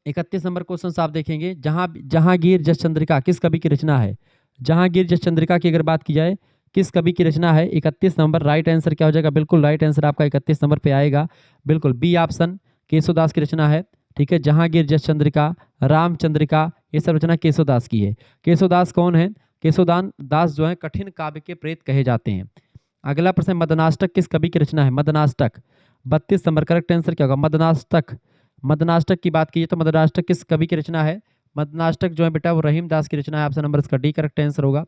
31 नंबर क्वेश्चन आप देखेंगे, जहांगीर जस चंद्रिका किस कवि की रचना है? जहांगीर जस चंद्रिका की अगर बात की जाए किस कवि की रचना है? 31 नंबर राइट आंसर क्या हो जाएगा? बिल्कुल राइट आंसर आपका 31 नंबर पे आएगा, बिल्कुल बी ऑप्शन, केशवदास की रचना है। ठीक है। जहांगीर जस चंद्रिका, रामचंद्रिका, ये सब रचना केशवदास की है। केशवदास कौन है? केशवदान दास जो है कठिन काव्य के प्रेत कहे जाते हैं। अगला प्रश्न, मदनाष्टक किस कवि की रचना है? मदनाष्टक 32 नंबर करेक्ट आंसर क्या होगा? मदनाष्टक। मदनाष्टक की बात कीजिए तो मदनाष्टक किस कवि की रचना है? मदनाष्टक जो है बेटा वो रहीमदास की रचना है, ऑप्शन नंबर इसका डी करेक्ट आंसर होगा।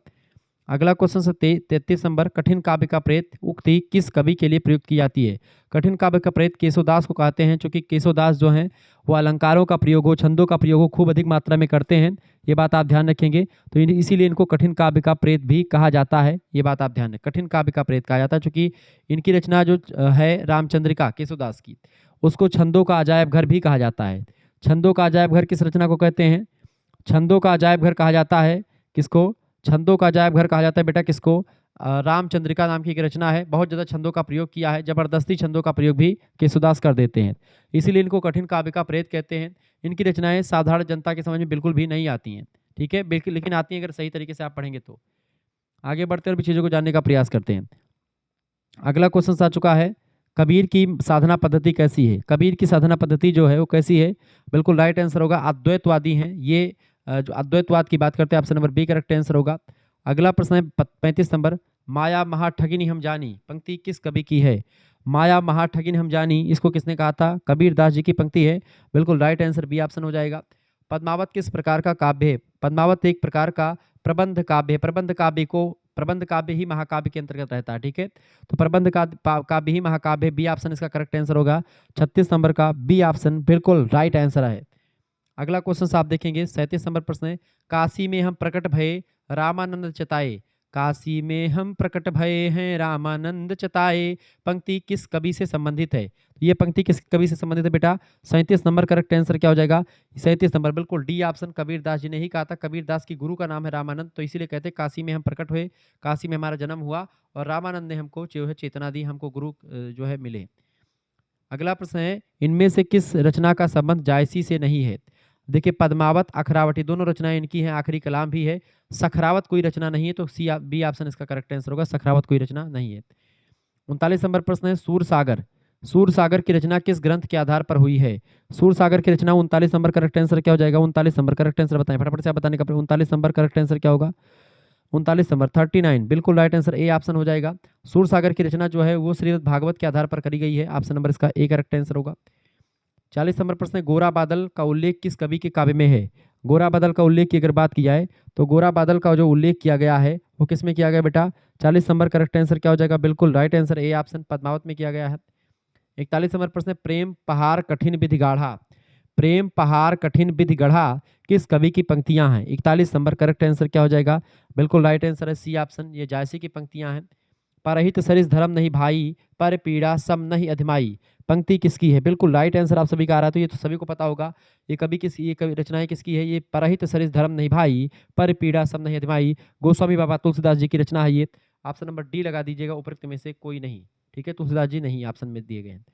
अगला क्वेश्चन से 33 नंबर, कठिन काव्य का प्रेत उक्ति किस कवि के लिए प्रयुक्त की जाती है? कठिन काव्य का प्रेत केशवदास को कहते हैं, क्योंकि केशवदास जो हैं वो अलंकारों का प्रयोग हो, छंदों का प्रयोग हो खूब अधिक मात्रा में करते हैं, ये बात आप ध्यान रखेंगे। तो इसीलिए इनको कठिन काव्य का प्रेत भी कहा जाता है, ये बात आप ध्यान रखें, कठिन काव्य का प्रेत कहा जाता है, क्योंकि इनकी रचना जो है रामचंद्रिका केशवदास की, उसको छंदों का अजायब घर भी कहा जाता है। छंदों का अजायब घर किस रचना को कहते हैं? छंदों का अजायब घर कहा जाता है किसको? छंदों का अजायब घर कहा जाता है बेटा किसको? रामचंद्रिका नाम की एक रचना है, बहुत ज़्यादा छंदों का प्रयोग किया है, जबरदस्ती छंदों का प्रयोग भी केशवदास कर देते हैं, इसीलिए इनको कठिन काव्य का प्रेत कहते हैं। इनकी रचनाएं साधारण जनता के समझ में बिल्कुल भी नहीं आती हैं। ठीक है, बिल्कुल, लेकिन आती हैं अगर सही तरीके से आप पढ़ेंगे तो। आगे बढ़ते और भी चीज़ों को जानने का प्रयास करते हैं। अगला क्वेश्चन आ चुका है, कबीर की साधना पद्धति कैसी है? कबीर की साधना पद्धति जो है वो कैसी है? बिल्कुल राइट आंसर होगा, अद्वैतवादी हैं ये। जो अद्वैतवाद की बात करते हैं, option number B correct answer होगा। अगला प्रश्न है 35 नंबर, माया महा ठगिनी हम जानी पंक्ति किस कवि की है? माया महा ठगिनी हम जानी, इसको किसने कहा था? कबीर दास जी की पंक्ति है, बिल्कुल राइट आंसर बी ऑप्शन हो जाएगा। पद्मावत किस प्रकार का काव्य है? पद्मावत एक प्रकार का प्रबंध काव्य है। प्रबंध काव्य ही महाकाव्य के अंतर्गत रहता है। ठीक है, तो प्रबंध काव्य ही महाकाव्य, बी ऑप्शन इसका करेक्ट आंसर होगा। 36 नंबर का बी ऑप्शन बिल्कुल राइट आंसर है। अगला क्वेश्चन आप देखेंगे 37 नंबर प्रश्न है, काशी में हम प्रकट भये रामानंद चताए, काशी में हम प्रकट भये हैं रामानंद चताए, पंक्ति किस कवि से संबंधित है? ये पंक्ति किस कवि से संबंधित है बेटा? 37 नंबर करेक्ट आंसर क्या हो जाएगा? 37 नंबर बिल्कुल डी ऑप्शन, कबीर दास जी ने ही कहा था। कबीर दास की गुरु का नाम है रामानंद, तो इसीलिए कहते हैं काशी में हम प्रकट हुए, काशी में हमारा जन्म हुआ और रामानंद ने हमको जो है चेतना दी, हमको गुरु जो है मिले। अगला प्रश्न है, इनमें से किस रचना का संबंध जायसी से नहीं है? देखिए, पद्मावत अखरावटी दोनों रचनाएं इनकी हैं, आखिरी कलाम भी है। सखरावत कोई रचना नहीं है, तो सी बी ऑप्शन इसका करेक्ट आंसर होगा, सखरावत कोई रचना नहीं है। 39 नंबर प्रश्न है सूरसागर। सूरसागर की रचना किस ग्रंथ के आधार पर हुई है? सूरसागर की रचना 39 नंबर करेक्ट आंसर क्या हो जाएगा? 39 नंबर करेक्ट आंसर बताएं फटाफट से, आप बताने का 39 नंबर करेक्ट आंसर क्या होगा? 39 नंबर 39 बिल्कुल राइट आंसर ए ऑप्शन हो जाएगा। सूरसागर की रचना जो है वो श्रीमद् भागवत के आधार पर करी गई है। ऑप्शन नंबर इसका ए करेक्ट आंसर होगा। 40 नंबर प्रश्न है गोरा बादल का उल्लेख किस कवि के काव्य में है? गोरा बादल का उल्लेख की अगर बात की जाए तो गोरा बादल का जो उल्लेख किया गया है वो किस में किया गया बेटा? 40 नंबर करेक्ट आंसर क्या हो जाएगा? बिल्कुल right answer A option Padmavat में किया गया है। 41 नंबर प्रश्न है प्रेम पहाड़ कठिन विधि गाढ़ा। प्रेम पहाड़ कठिन विधि गढ़ा किस कवि की पंक्तियां हैं? 41 नंबर करेक्ट आंसर क्या हो जाएगा? बिल्कुल राइट आंसर है सी ऑप्शन, ये जायसी की पंक्तियां हैं। परहित सरिस धर्म नहीं भाई, पर पीड़ा सम नहीं अधमाई, पंक्ति किसकी है? बिल्कुल राइट आंसर आप सभी का आ रहा है, तो ये तो सभी को पता होगा। ये कवि रचनाएं किसकी है? ये परहित सरिस धर्म नहीं भाई, पर पीड़ा सम नहीं अधमाई, गोस्वामी बाबा तुलसीदास जी की रचना है ये। ऑप्शन नंबर डी लगा दीजिएगा, उपरोक्त में से कोई नहीं। ठीक है, तुलसीदास जी नहीं ऑप्शन में दिए गए हैं।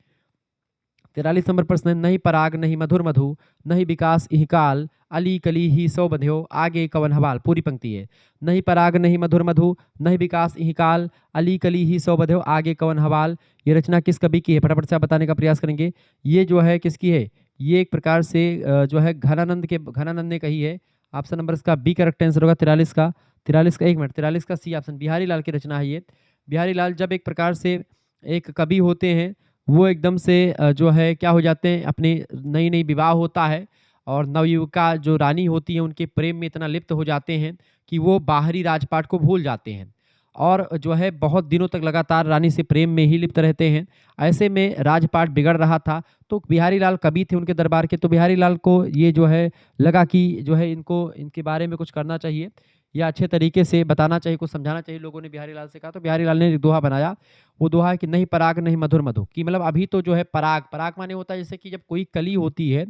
43 नंबर प्रश्न है नहीं पराग नहीं मधुर मधु, नहीं विकास इहकाल, अली कली ही सौ बंध्यो, आगे कवन हवाल। पूरी पंक्ति है। नहीं पराग नहीं मधुर मधु, नहीं विकास इहकाल, अली कली ही सौ बंध्यो, आगे कवन हवाल। ये रचना किस कवि की है? फटाफट से आप बताने का प्रयास करेंगे। ये जो है किसकी है? ये एक प्रकार से जो है घनानंद ने कही है। ऑप्शन नंबर इसका बी करेक्ट आंसर होगा 43 का। 43 का 1 मिनट, 43 का सी ऑप्शन, बिहारी लाल की रचना है ये। बिहारी लाल जब एक प्रकार से एक कवि होते हैं, वो एकदम से जो है क्या हो जाते हैं, अपनी नई नई विवाह होता है और नवयुवका जो रानी होती है उनके प्रेम में इतना लिप्त हो जाते हैं कि वो बाहरी राजपाट को भूल जाते हैं और जो है बहुत दिनों तक लगातार रानी से प्रेम में ही लिप्त रहते हैं। ऐसे में राजपाट बिगड़ रहा था, तो बिहारी लाल कवि थे उनके दरबार के, तो बिहारी लाल को ये जो है लगा कि जो है इनको इनके बारे में कुछ करना चाहिए या अच्छे तरीके से बताना चाहिए, कुछ समझाना चाहिए। लोगों ने बिहारी लाल से कहा, तो बिहारी लाल ने एक दोहा बनाया। वो दोहा है कि नहीं पराग नहीं मधुर मधु, कि मतलब अभी तो जो है पराग, पराग माने होता है जैसे कि जब कोई कली होती है,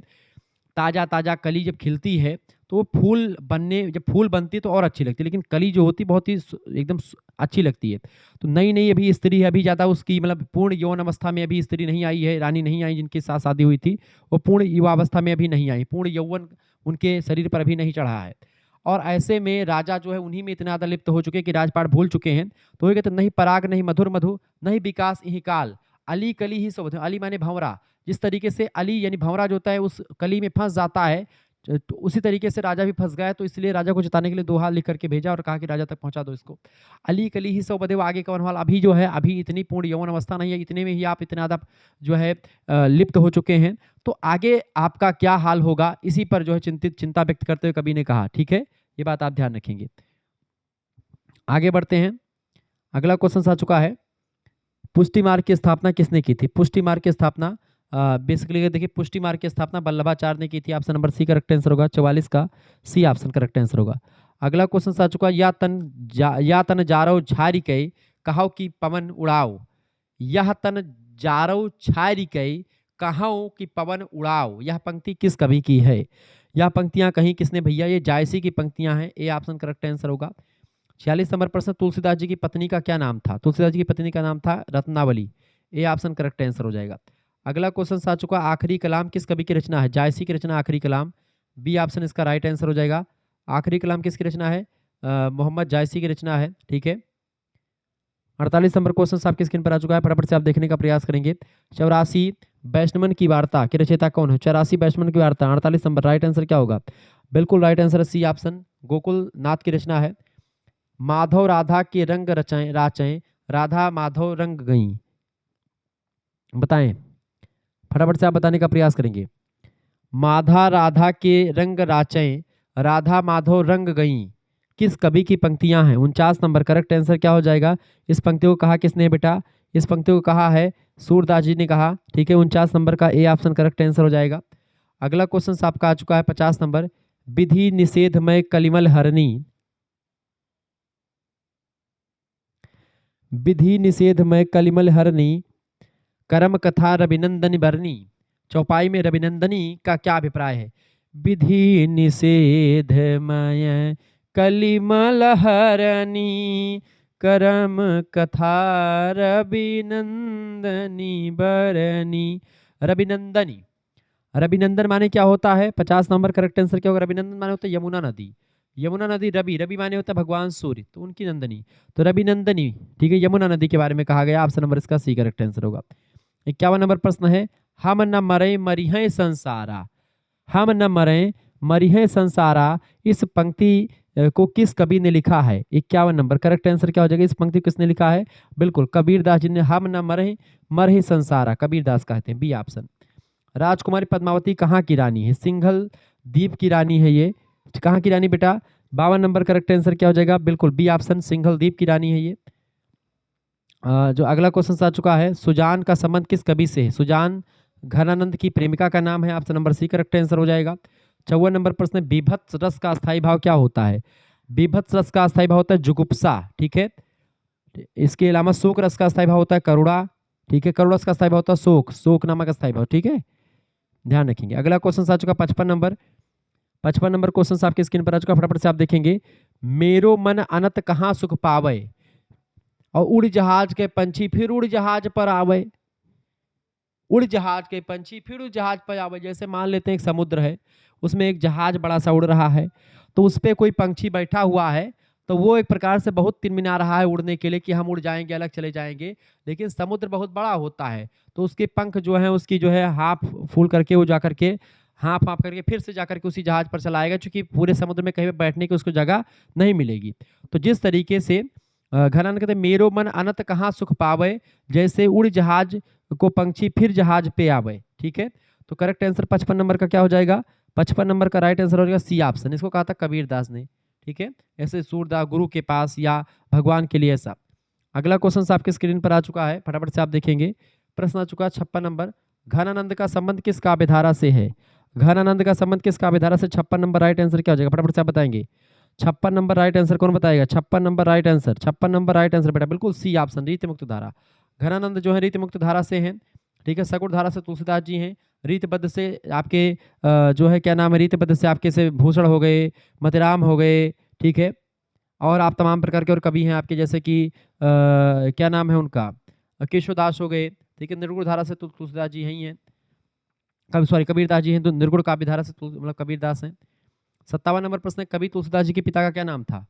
ताजा ताजा कली जब खिलती है तो वो फूल बनने, जब फूल बनती है तो और अच्छी लगती है, लेकिन कली जो होती है बहुत ही एकदम अच्छी लगती है। तो नई नई अभी स्त्री है, अभी ज़्यादा उसकी मतलब पूर्ण यौवन अवस्था में अभी स्त्री नहीं आई है, रानी नहीं आई जिनके साथ शादी हुई थी, वो पूर्ण युवावस्था में अभी नहीं आई, पूर्ण यौवन उनके शरीर पर अभी नहीं चढ़ा है। और ऐसे में राजा जो है उन्हीं में इतना ज़्यादा लिप्त हो चुके कि राजपाट भूल चुके हैं। तो ये कहते नहीं पराग नहीं मधुर मधु, नहीं विकास इहि काल, अली कली ही सब। अली माने भंवरा, जिस तरीके से अली यानी भंवरा जो होता है उस कली में फंस जाता है, तो उसी तरीके से राजा भी फंस गया है। तो इसलिए राजा को जताने के लिए दोहा लिख करके भेजा और कहा कि राजा तक पहुंचा दो इसको। अली कली ही सौ बधे, आगे कवन हाल। अभी जो है अभी इतनी पूर्ण यौवन अवस्था नहीं है, इतने में ही आप इतना ज़्यादा जो है लिप्त हो चुके हैं, तो आगे आपका क्या हाल होगा, इसी पर जो है चिंता व्यक्त करते हुए कवि ने कहा। ठीक है, ये बात आप ध्यान रखेंगे। आगे बढ़ते हैं, अगला क्वेश्चन आ चुका है, पुष्टि मार्ग की स्थापना किसने की थी? पुष्टि मार्ग की स्थापना बेसिकली देखिए, पुष्टि मार्ग की स्थापना वल्लभाचार्य ने की थी। Option number C correct answer होगा, 44 का सी ऑप्शन करेक्ट आंसर होगा। अगला क्वेश्चन आ चुका है, या तन जारो झारी कई, कहो कि पवन उड़ाओ। यह तन जारो छारी कई, कहो कि पवन उड़ाओ, यह पंक्ति किस कवि की है? यह पंक्तियां कहीं किसने भैया? ये जायसी की पंक्तियां हैं, ए ऑप्शन करेक्ट आंसर होगा। 46 नंबर प्रश्न, तुलसीदास जी की पत्नी का क्या नाम था? तुलसीदास जी की पत्नी का नाम था रत्नावली, ए ऑप्शन करेक्ट आंसर हो जाएगा। अगला क्वेश्चन आ चुका, आखिरी कलाम किस कवि की रचना है? जायसी की रचना आखिरी कलाम, बी ऑप्शन इसका राइट आंसर हो जाएगा। आखिरी कलाम किसकी रचना है? मोहम्मद जायसी की रचना है। ठीक है, 48 नंबर क्वेश्चन आपकी स्क्रीन पर आ चुका है, फटाफट से आप देखने का प्रयास करेंगे। 84 वैष्णवन की वार्ता के रचयिता कौन है? 84 वैष्णवन की वार्ता, 48 नंबर राइट आंसर क्या होगा? बिल्कुल right answer C option, Gokul Nath की रचना है। माधव राधा के रंग रचाएं राचें, राधा माधव रंग गई, बताएं फटाफट से आप बताने का प्रयास करेंगे। माधा राधा के रंग राचें, राधा माधव रंग गई, किस कवि की पंक्तियां हैं? 49 नंबर करेक्ट आंसर क्या हो जाएगा? इस पंक्ति को कहा किसने बेटा? इस पंक्ति को कहा है सूरदास जी ने कहा। ठीक है, 49 नंबर का ए ऑप्शन करेक्ट आंसर हो जाएगा। अगला क्वेश्चन आपका आ चुका है 50 नंबर, विधि निषेधमय कलिमल हरणी, विधि निषेधमय कलिमल हरणी, कर्म कथा रविनंदन बरनी, चौपाई में रविनंदनी का क्या अभिप्राय है? विधि निषेधमय कलिमल हरणी, कर्म कथा रविनंदनी बरनी। रविनंदनी, रविनंदन माने क्या होता है? 50 नंबर करेक्ट आंसर क्या होगा? रविनंदन माने होता है यमुना नदी। यमुना नदी रवि, रवि माने होता है भगवान सूर्य, तो उनकी नंदनी, तो रवि नंदनी, ठीक है, यमुना नदी के बारे में कहा गया। ऑप्शन नंबर इसका सी करेक्ट आंसर होगा। 51 नंबर प्रश्न है, हम न मरे मरिहे संसारा, हम न मरे मरिहे संसारा, इस पंक्ति को किस कवि ने लिखा है? 51 नंबर करेक्ट आंसर क्या हो जाएगा? इस पंक्ति को किसने लिखा है? बिल्कुल कबीरदास जी ने, हम न मरे मरहि संसारा, कबीरदास कहते हैं, बी ऑप्शन। राजकुमारी पद्मावती कहाँ की रानी है? सिंघल द्वीप की रानी है ये। कहाँ की रानी बेटा? 52 नंबर करेक्ट आंसर क्या हो जाएगा? बिल्कुल बी ऑप्शन, सिंघल द्वीप की रानी है ये। जो अगला क्वेश्चन आ चुका है, सुजान का संबंध किस कवि से है? सुजान घनानंद की प्रेमिका का नाम है। Option number C correct answer हो जाएगा। 54 नंबर प्रश्न, बीभत्स रस का अस्थायी भाव क्या होता है? बीभत्स रस का अस्थायी भाव होता है जुगुप्सा, ठीक है। इसके अलावा शोक रस का अस्थायी भाव होता है करुणा, ठीक है। करुणा रस का अस्थायी भाव होता है शोक, शोक नामक अस्थायी भाव, ठीक है, ध्यान रखेंगे। अगला क्वेश्चन आ चुका 55 नंबर, 55 नंबर क्वेश्चन आपके स्क्रीन पर आ चुका, फटाफट से आप देखेंगे। मेरो मन अनत कहाँ सुख पावे, और उड़ जहाज के पंछी फिर उड़ जहाज पर आवे, उड़ जहाज के पंछी फिर उड़ जहाज पर आवे। जैसे मान लेते हैं एक समुद्र है, उसमें एक जहाज बड़ा सा उड़ रहा है, तो उस पर कोई पंछी बैठा हुआ है, तो वो एक प्रकार से बहुत तिनमिना रहा है उड़ने के लिए कि हम उड़ जाएंगे, अलग चले जाएंगे। लेकिन समुद्र बहुत बड़ा होता है, तो उसके पंख जो है, उसकी जो है हाफ फूल करके वो जा करके हाफ हाफ करके फिर से जाकर के उसी जहाज पर चलाएगा, क्योंकि पूरे समुद्र में कहीं पे बैठने की उसको जगह नहीं मिलेगी। तो जिस तरीके से घनानंद कहते हैं, मेरो मन अनंत कहाँ सुख पावे, जैसे उड़ जहाज को पंछी फिर जहाज पे आवे, ठीक है। तो करेक्ट आंसर 55 नंबर का क्या हो जाएगा? 55 नंबर का राइट आंसर हो जाएगा सी ऑप्शन। इसको कहा था कबीरदास ने, ठीक है। ऐसे सूरदास गुरु के पास या भगवान के लिए ऐसा। अगला क्वेश्चन आपके स्क्रीन पर आ चुका है, फटाफट से आप देखेंगे। प्रश्न आ चुका है 56 नंबर, घनानंद का संबंध किस काव्यधारा से है? घनानंद का संबंध किस काव्यधारा से? 56 नंबर राइट आंसर क्या हो जाएगा? फटाफट से आप बताएंगे। 56 नंबर राइट आंसर कौन बताएगा? 56 number right answer, 56 number right answer बेटा बिल्कुल सी ऑप्शन, रीत मुक्त धारा। घनानंद जो है रीत मुक्त धारा से हैं, ठीक है। सकुट धारा से तुलसीदास जी हैं। रीतबद्ध से आपके जो है क्या नाम है, रीतबद्ध से आपके से भूषण हो गए, मतिराम हो गए, ठीक है। और आप तमाम प्रकार के और कवि हैं आपके, जैसे कि क्या नाम है उनका, केशवदास हो गए, ठीक है। निर्गुण धारा से तुलसीदास जी ही हैं, कभी सॉरी कबीरदास जी हैं, तो निर्गुण काव्य धारा से मतलब कबीरदास हैं। 57 नंबर प्रश्न है, कवि तुलसीदास जी के पिता का क्या नाम था?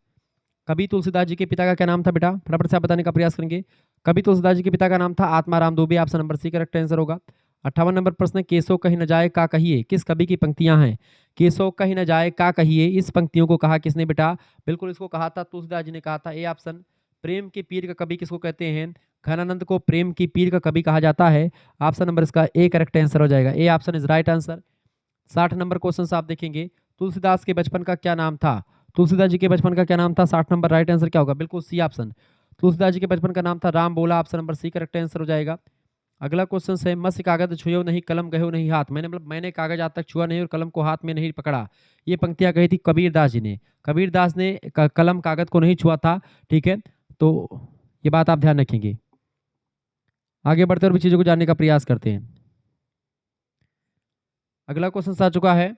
कवि तुलसीदास जी के पिता का क्या नाम था बेटा? फटाफट से आप बताने का प्रयास करेंगे। कवि तुलसीदास जी के पिता का नाम था Atmaram Dubey, option number C correct answer होगा। 58 नंबर प्रश्न, केसो कहीं न जाए का कहिए, किस कवि की पंक्तियां हैं? केसो कहीं न जाए का कहिए, इस पंक्तियों को कहा किसने बेटा? बिल्कुल इसको कहा था तुलसीदास जी ने कहा था, ए ऑप्शन। प्रेम के पीर का कवि किसको कहते हैं? घनानंद को प्रेम की पीर का कवि कहा जाता है। ऑप्शन नंबर इसका ए करेक्ट आंसर हो जाएगा, A option is right answer. 60 number question आप देखेंगे, तुलसीदास के बचपन का क्या नाम था? तुलसीदास जी के बचपन का क्या नाम था? 60 नंबर राइट आंसर क्या होगा? बिल्कुल सी ऑप्शन, तुलसीदास जी के बचपन का नाम था Rambola, option number C correct answer हो जाएगा। अगला क्वेश्चन है, मत्स्य कागज छुयो नहीं कलम गयो नहीं हाथ, मैंने कागज आज तक छुआ नहीं और कलम को हाथ में नहीं पकड़ा। ये पंक्तियां कही थी कबीरदास जी ने। कबीरदास ने कलम कागज को नहीं छुआ था, ठीक है। तो ये बात आप ध्यान रखेंगे। आगे बढ़ते और भी चीजों को जानने का प्रयास करते हैं। अगला क्वेश्चन आ चुका है,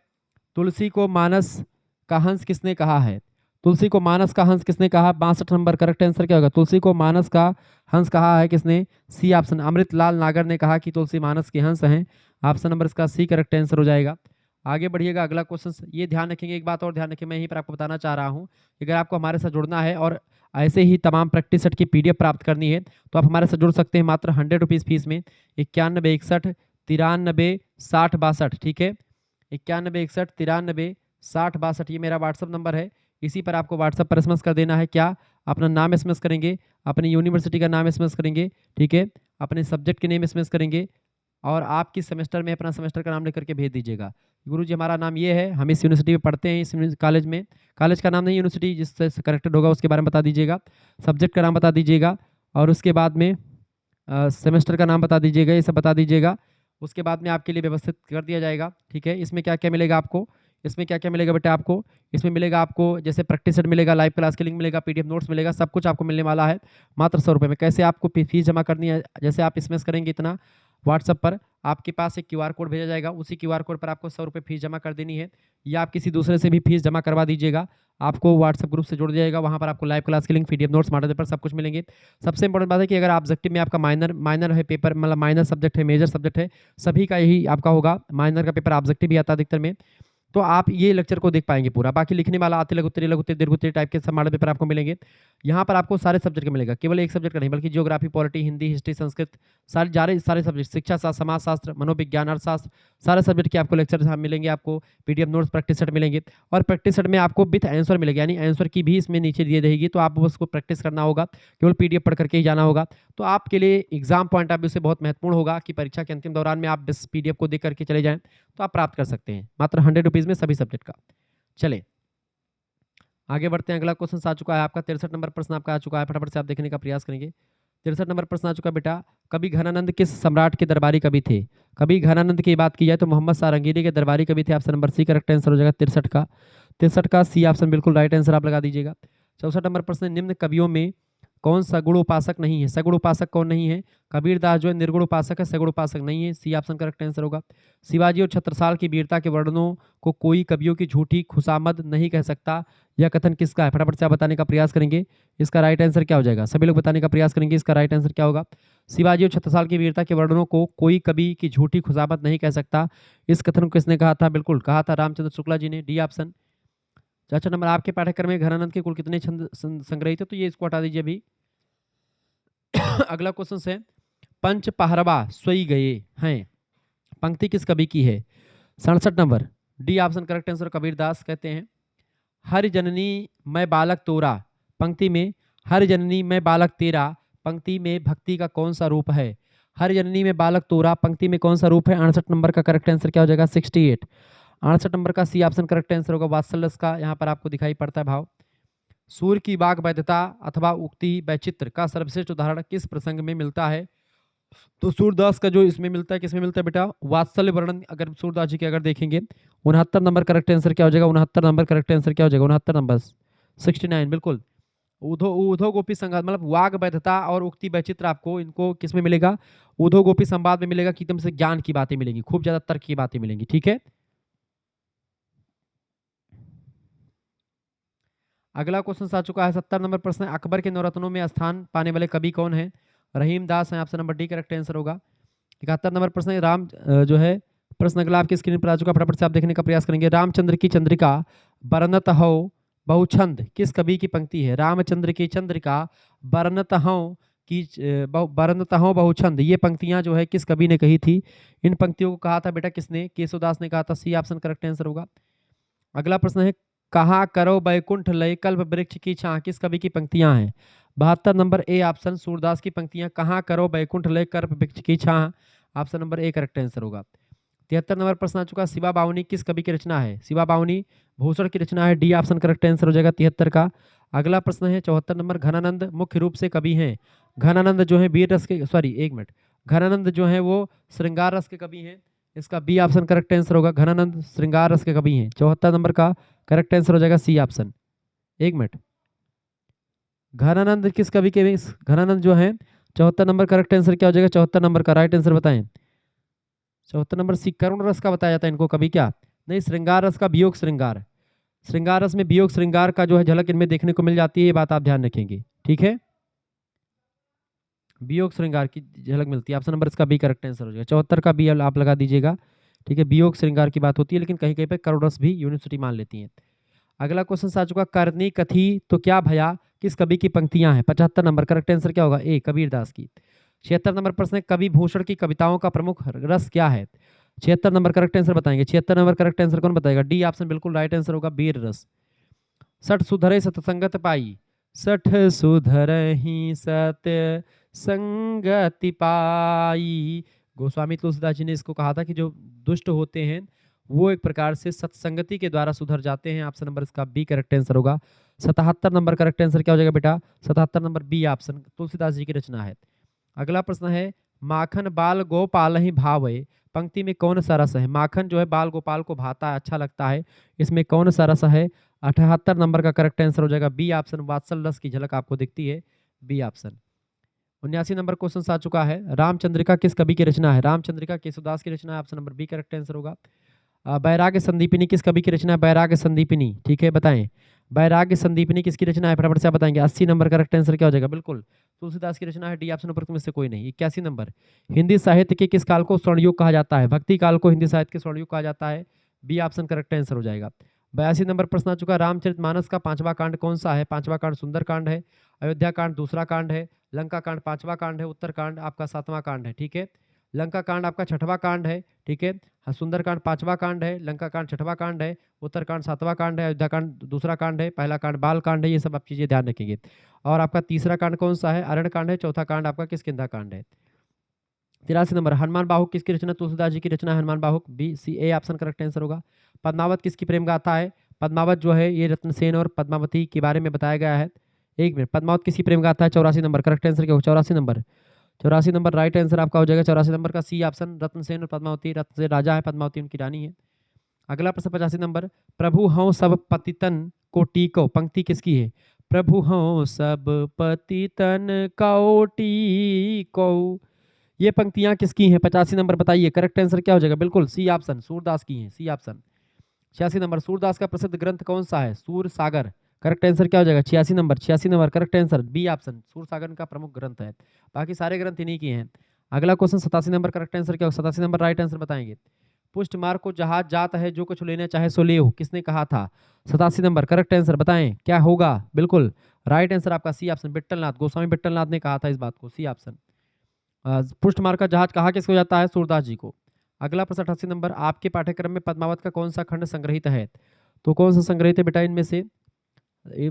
तुलसी को मानस का हंस किसने कहा है? तुलसी को मानस का हंस किसने कहा? 62 नंबर करेक्ट आंसर क्या होगा? तुलसी को मानस का हंस कहा है किसने? सी ऑप्शन, अमृतलाल नागर ने कहा कि तुलसी मानस के हंस हैं। ऑप्शन नंबर इसका सी करेक्ट आंसर हो जाएगा। आगे बढ़िएगा, अगला क्वेश्चन ये ध्यान रखेंगे, एक बात और ध्यान रखें, मैं यहीं पर आपको बताना चाह रहा हूँ, अगर आपको हमारे साथ जुड़ना है और ऐसे ही तमाम प्रैक्टिस सेट की पीडीएफ प्राप्त करनी है, तो आप हमारे साथ जुड़ सकते हैं मात्र 100 रुपीज़ फीस में। 91 61 93 60 62, ठीक है। 91 61 93 60 62 ये मेरा व्हाट्सअप नंबर है। इसी पर आपको व्हाट्सअप पर एसएमएस कर देना है। क्या? अपना नाम एसएमएस करेंगे, अपनी यूनिवर्सिटी का नाम एसएमएस करेंगे, ठीक है, अपने सब्जेक्ट के नेम एसएमएस करेंगे, और आप किस सेमेस्टर में अपना सेमेस्टर का नाम लेकर के भेज दीजिएगा। गुरुजी हमारा नाम ये है, हम इस यूनिवर्सिटी में पढ़ते हैं, इस कॉलेज में, कॉलेज का नाम नहीं, यूनिवर्सिटी जिससे कनेक्टेड होगा उसके बारे में बता दीजिएगा, सब्जेक्ट का नाम बता दीजिएगा, और उसके बाद में सेमेस्टर का नाम बता दीजिएगा, ये सब बता दीजिएगा। उसके बाद में आपके लिए व्यवस्थित कर दिया जाएगा, ठीक है। इसमें क्या क्या मिलेगा आपको? इसमें क्या क्या मिलेगा बेटा आपको? इसमें मिलेगा आपको जैसे प्रैक्टिस सेट मिलेगा, लाइव क्लास के लिंक मिलेगा, पीडीएफ नोट्स मिलेगा, सब कुछ आपको मिलने वाला है मात्र 100 रुपये में। कैसे आपको फीस जमा करनी है? जैसे आप एसएमएस करेंगे इतना, व्हाट्सअप पर आपके पास एक क्यूआर कोड भेजा जाएगा, उसी क्यूआर कोड पर आपको 100 रुपये फीस जमा कर देनी है, या आप किसी दूसरे से भी फीस जमा करवा दीजिएगा। आपको व्हाट्सअप ग्रुप से जुड़ जाएगा, वहाँ पर आपको लाइव क्लास के link, PDF notes, model paper सब कुछ मिलेंगे। सबसे इंपॉर्टेंट बात है कि अगर आप ऑब्जेक्टिव में आपका माइनर है पेपर, मतलब माइनर सब्जेक्ट है, मेजर सब्जेक्ट है, सभी का यही आपका होगा। माइनर का पेपर ऑब्जेक्टिव भी आता है अधिकतर में, तो आप ये लेक्चर को देख पाएंगे पूरा। बाकी लिखने वाला आते लघु उत्तरीय लघु उत्तरीय दीर्घ उत्तरीय टाइप के सब मॉडल पेपर आपको मिलेंगे। यहाँ पर आपको सारे सब्जेक्ट का मिलेगा, केवल एक सब्जेक्ट का नहीं, बल्कि geography, polity, Hindi, history, Sanskrit, सारे सब्जेक्ट, शिक्षा शास्त्र, समाजशास्त्र, मनोविज्ञान, अर्थशास्त्र, सारे सब्जेक्ट के आपको लेक्चर मिलेंगे। आपको पीडीएफ नोट्स, प्रैक्टिस सेट मिलेंगे, और प्रैक्टिस सेट में आपको विथ आंसर मिलेगा, यानी आंसर की भी इसमें नीचे दिए रहेगी, तो आप उसको प्रैक्टिस करना होगा, केवल पीडीएफ पढ़ करके ही जाना होगा। तो आपके लिए एग्जाम पॉइंट ऑफ व्यू से बहुत महत्वपूर्ण होगा कि परीक्षा के अंतिम दौरान में आप इस पीडीएफ को देख करके चले जाएं, तो आप प्राप्त कर सकते हैं मात्र 100 रुपीज़ में सभी सब्जेक्ट का। चले आगे बढ़ते हैं। अगला क्वेश्चन आ चुका है आपका 63 नंबर प्रश्न आपका आ चुका है, फटाफट से आप देखने का प्रयास करेंगे। 63 नंबर प्रश्न आ चुका है बेटा, कवि घनानंद किस सम्राट के दरबारी कवि थे? कवि घनानंद की बात की जाए तो मोहम्मद सारंगीरी के दरबारी कवि थे। Option number C correct answer हो जाएगा 63 का सी ऑप्शन बिल्कुल राइट आंसर आप लगा दीजिएगा। 64 नंबर प्रश्न, निम्न कवियों में कौन सगुण उपासक नहीं है? सगुण उपासक कौन नहीं है? कबीरदास जो है निर्गुण उपासक है, सगुण उपासक नहीं है, सी ऑप्शन करेक्ट आंसर होगा। शिवाजी और छत्रसाल की वीरता के वर्णनों को कोई कवियों की झूठी खुशामद नहीं कह सकता, यह कथन किसका है? फटाफट से आप बताने का प्रयास करेंगे, इसका राइट आंसर क्या हो जाएगा? सभी लोग बताने का प्रयास करेंगे, इसका राइट आंसर क्या होगा? शिवाजी और छत्रसाल की वीरता के वर्णनों को कोई कवि की झूठी खुशामद नहीं कह सकता, इस कथन को किसने कहा था? बिल्कुल कहा था रामचंद्र शुक्ला जी ने, डी ऑप्शन। अच्छा नंबर, आपके पाठ्यक्रम में घनानंद के कुल कितने छंद संग्रहित थे? तो ये इसको हटा दीजिए अभी। अगला क्वेश्चन है, पंच पहरवा सोई गए हैं, पंक्ति किस कवि की है? 67 number, D option correct answer Kabirdas कहते हैं। हर जननी मैं बालक तोरा, पंक्ति में हर जननी मैं बालक तेरा, पंक्ति में भक्ति का कौन सा रूप है? हर जननी में बालक तोरा, पंक्ति में कौन सा रूप है? 68 नंबर का करेक्ट आंसर क्या हो जाएगा? 68। 68 नंबर का सी ऑप्शन करेक्ट आंसर होगा वात्सल्य का यहाँ पर आपको दिखाई पड़ता है भाव। सूर्य की वाग वैधता अथवा उक्ति वैचित्र का सर्वश्रेष्ठ उदाहरण किस प्रसंग में मिलता है? तो सूरदास का जो इसमें मिलता है, किसमें मिलता है बेटा? वात्सल्य वर्णन अगर सूरदास जी के अगर देखेंगे। 69 नंबर करेक्ट आंसर क्या हो जाएगा? 69 नंबर करेक्ट आंसर क्या हो जाएगा? 69 नंबर 69 बिल्कुल। उधो उधो गोपी संवाद, मतलब वाग वैधता और उक्ति वैचित्र आपको इनको किसमें मिलेगा? उधो गोपी संवाद में मिलेगा, कि एकदम से ज्ञान की बातें मिलेंगी, खूब ज्यादा तर्क की बातें मिलेंगी। ठीक है, अगला क्वेश्चन आ चुका है 70 नंबर प्रश्न, अकबर के नवरत्नों में स्थान पाने वाले कवि कौन है? रहीम दास है, option number D correct answer होगा। 71 नंबर प्रश्न, राम जो है प्रश्न अगला आपकी स्क्रीन पर आ चुका, फटाफट से आप देखने का प्रयास करेंगे। रामचंद्र की चंद्रिका बरनत हो बहुछंद किस कवि की पंक्ति है? रामचंद्र की चंद्रिका बरनत हो की बरनत हो बहुछंद, ये पंक्तियां जो है किस कवि ने कही थी? इन पंक्तियों को कहा था बेटा किसने? केशवदास ने कहा था, सी ऑप्शन करेक्ट आंसर होगा। अगला प्रश्न है, कहा करो बैकुंठ लय कल्प वृक्ष की छां, किस कवि की पंक्तियां हैं? 72 नंबर ए ऑप्शन सूरदास की पंक्तियां, कहाँ करो बैकुंठ लय कल्प वृक्ष की छां, option number A correct answer होगा। 73 नंबर प्रश्न आ चुका, शिवा बावनी किस कवि की रचना है? शिवा बावनी भूषण की रचना है, डी ऑप्शन करेक्ट आंसर हो जाएगा 73 का। अगला प्रश्न है 74 नंबर, घनानंद मुख्य रूप से कवि हैं। घनानंद जो है वीर रस के, सॉरी एक मिनट, घनानंद जो है वो श्रृंगार रस के कवि हैं, इसका बी ऑप्शन करेक्ट आंसर होगा। घनानंद श्रृंगार रस के कवि हैं। 74 नंबर का करेक्ट आंसर हो जाएगा सी ऑप्शन। एक मिनट, घनानंद किस कवि के? घनानंद जो है 74 नंबर करेक्ट आंसर क्या हो जाएगा? 74 नंबर का राइट आंसर बताएं। 74 नंबर सी करुण रस का बताया जाता है इनको कवि, क्या नहीं? श्रृंगार रस का वियोग श्रृंगार, श्रृंगार रस में वियोग श्रृंगार का जो है झलक इनमें देखने को मिल जाती है, ये बात आप ध्यान रखेंगे। ठीक है, वियोग श्रृंगार की झलक मिलती है, ऑप्शन नंबर इसका बी करेक्ट आंसर हो जाएगा। 74 का बी आप लगा दीजिएगा। ठीक है, वियोग श्रृंगार की बात होती है, लेकिन कहीं कहीं पर करुण रस भी यूनिवर्सिटी मान लेती है। अगला क्वेश्चन आ चुका, करनी कथी तो क्या भया किस कवि की पंक्तियां हैं? 75 नंबर करेक्ट आंसर क्या होगा? ए कबीरदास की। 76 नंबर प्रश्न, कवि भूषण की कविताओं का प्रमुख रस क्या है? 76 नंबर करेक्ट आंसर बताएंगे। 76 नंबर करेक्ट आंसर कौन बताएगा? डी ऑप्शन बिल्कुल राइट आंसर होगा, वीर रस। सठ सुधरे सतसंगत पाई, सठ सुधरहि सत संगति पाई, गोस्वामी तुलसीदास जी ने इसको कहा था कि जो दुष्ट होते हैं वो एक प्रकार से सत्संगति के द्वारा सुधर जाते हैं। ऑप्शन नंबर इसका बी करेक्ट आंसर होगा। 77 नंबर करेक्ट आंसर क्या हो जाएगा बेटा? 77 number B option, Tulsidas ji की रचना है। अगला प्रश्न है, माखन बाल गोपाल ही भावे, पंक्ति में कौन सा रस है? माखन जो है बाल गोपाल को भाता है, अच्छा लगता है, इसमें कौन सा रस है? 78 नंबर का करेक्ट आंसर हो जाएगा बी ऑप्शन, वात्सल रस की झलक आपको दिखती है, बी ऑप्शन। 79 नंबर क्वेश्चन आ चुका है, रामचंद्रिका किस कवि की रचना है? रामचंद्रिका केशवदास की रचना है, option number B correct answer होगा। बैराग्य संदीपिनी किस कवि की रचना है? बैराग्य संदीपिनी, ठीक है बताएं, बैराग्य संदीपिनी किसकी रचना है? फटाफट से आप बताएंगे। 80 नंबर करेक्ट आंसर क्या हो जाएगा? बिल्कुल तुलसीदास की रचना है, डी ऑप्शन ऊपर में से कोई नहीं। 81 नंबर, हिंदी साहित्य के किस काल को स्वर्णयुग कहा जाता है? भक्ति काल को हिंदी साहित्य के स्वर्णयुग कहा जाता है, बी ऑप्शन करेक्ट आंसर हो जाएगा। 82 नंबर प्रश्न आ चुका है, रामचरितमानस का 5वां कांड कौन सा है? 5वां कांड सुंदर कांड है, अयोध्या कांड दूसरा कांड है, लंका कांड 5वां कांड है, उत्तर कांड आपका 7वां कांड है। ठीक है, लंका कांड आपका 6वां कांड है। ठीक है, हाँ, सुंदर कांड 5वां कांड है, लंका कांड 6वां कांड है, उत्तर कांड 7वां कांड है, अयोध्या कांड दूसरा कांड है, पहला कांड बाल कांड है। ये सब आप चीजें ध्यान रखेंगे। और आपका तीसरा कांड कौन सा है? अरण्य कांड है। चौथा कांड आपका किष्किंधा कांड है। 83 नंबर, हनुमान बाहुक किसकी रचना? तुलसीदास जी की रचना है Hanuman Bahuk. B C A option correct answer होगा। पद्मावत किसकी प्रेम गाथा है? पद्मावत जो है ये रत्नसेन और पद्मावती के बारे में बताया गया है। एक मिनट, पद्मावत किसकी प्रेम गाथा है? 84 नंबर करेक्ट आंसर क्या होगा? 84 नंबर, 84 नंबर राइट आंसर आपका हो जाएगा। 84 नंबर का सी ऑप्शन, रत्नसेन और पद्मावती, रत्नसेन राजा है, पद्मावती उनकी रानी है। अगला प्रश्न 85 नंबर, प्रभु हूँ सब पतितन को टीको, पंक्ति किसकी है? प्रभु हूँ सब पतितन को टीको, ये पंक्तियां किसकी हैं? 85 नंबर बताइए, करेक्ट आंसर क्या हो जाएगा? बिल्कुल सी ऑप्शन, सूरदास की हैं, सी ऑप्शन। 86 नंबर, सूरदास का प्रसिद्ध ग्रंथ कौन सा है? सूर सागर, करेक्ट आंसर क्या हो जाएगा? 86 number, 86 number correct answer B option, Sur Sagar का प्रमुख ग्रंथ है, बाकी सारे ग्रंथ इन्हीं के हैं। अगला क्वेश्चन 87 नंबर, करेक्ट आंसर क्या होगा? 87 नंबर राइट आंसर बताएंगे। पुष्ट मार्ग को जहाज जाता है, जो कुछ लेना चाहे सो ले, किसने कहा था? 87 नंबर करेक्ट आंसर बताएं क्या होगा? बिल्कुल राइट आंसर आपका सी ऑप्शन, विट्ठलनाथ, गोस्वामी विट्ठलनाथ ने कहा था इस बात को, सी ऑप्शन। पुष्ट मार्ग का जहाज कहा किसको जाता है? सूरदास जी को। अगला प्रश्न 88 नंबर, आपके पाठ्यक्रम में पद्मावत का कौन सा खंड संग्रहित है? तो कौन सा संग्रहित है बेटा इनमें से?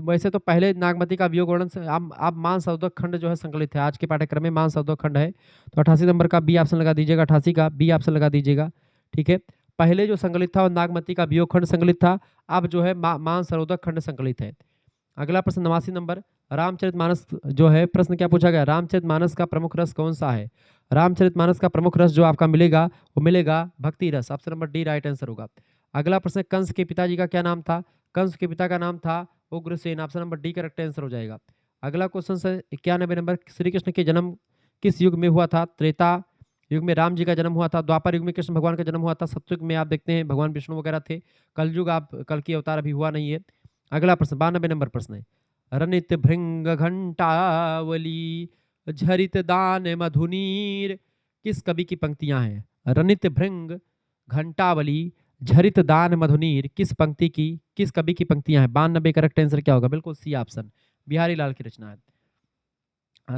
वैसे तो पहले नागमती का वियोग वर्णन से आप मानसरोवर खंड जो है संकलित है, आज के पाठ्यक्रम में मानसरोवर खंड है, तो 88 नंबर का बी ऑप्शन लगा दीजिएगा, 88 का बी ऑप्शन लगा दीजिएगा। ठीक है, पहले जो संकलित था वो नागमती का वियोग खंड संकलित था, अब जो है मानसरोवर खंड संकलित है। अगला प्रश्न 89 नंबर, रामचरितमानस जो है, प्रश्न क्या पूछा गया? रामचरितमानस का प्रमुख रस कौन सा है? रामचरितमानस का प्रमुख रस जो आपका मिलेगा वो मिलेगा भक्ति रस, option number D right answer होगा। अगला प्रश्न, कंस के पिताजी का क्या नाम था? कंस के पिता का नाम था Ugrasen, option number D correct answer हो जाएगा। अगला क्वेश्चन है 91 नंबर, श्री कृष्ण के जन्म किस युग में हुआ था? त्रेता युग में राम जी का जन्म हुआ था, द्वापर युग में कृष्ण भगवान का जन्म हुआ था, सतयुग में आप देखते हैं भगवान विष्णु वगैरह थे, कलयुग आप कल की अवतार अभी हुआ नहीं है। अगला प्रश्न 92 नंबर प्रश्न है, रनित भृंग घंटावली झरित दान मधुनीर, किस कवि की पंक्तियां हैं? रनित भृंग घंटावली झरित दान मधुनीर, किस पंक्ति की, किस कवि की पंक्तियां हैं? 92 करेक्ट आंसर क्या होगा? बिल्कुल सी ऑप्शन, बिहारी लाल की रचना है।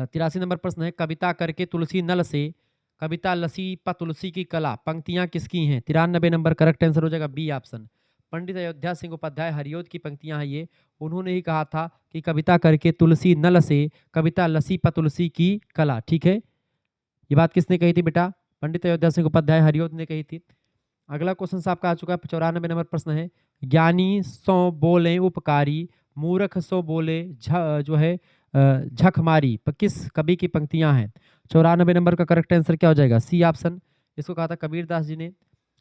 83 नंबर प्रश्न है, कविता करके तुलसी नल से कविता लसी प तुलसी की कला, पंक्तियां किसकी हैं? 93 नंबर करेक्ट आंसर हो जाएगा बी ऑप्शन, पंडित अयोध्या सिंह उपाध्याय हरियोद की पंक्तियां हैं ये, उन्होंने ही कहा था कि कविता करके तुलसी नल से कविता लसी प तुलसी की कला। ठीक है, ये बात किसने कही थी बेटा? पंडित अयोध्या सिंह उपाध्याय हरियोद ने कही थी। अगला क्वेश्चन आपका आ चुका है 94 नंबर प्रश्न है, ज्ञानी सो बोले उपकारी, मूर्ख सो बोले जो है झक मारी, किस कवि की पंक्तियां हैं? 94 नंबर का करेक्ट आंसर क्या हो जाएगा? सी ऑप्शन, इसको कहा था कबीर दास जी ने।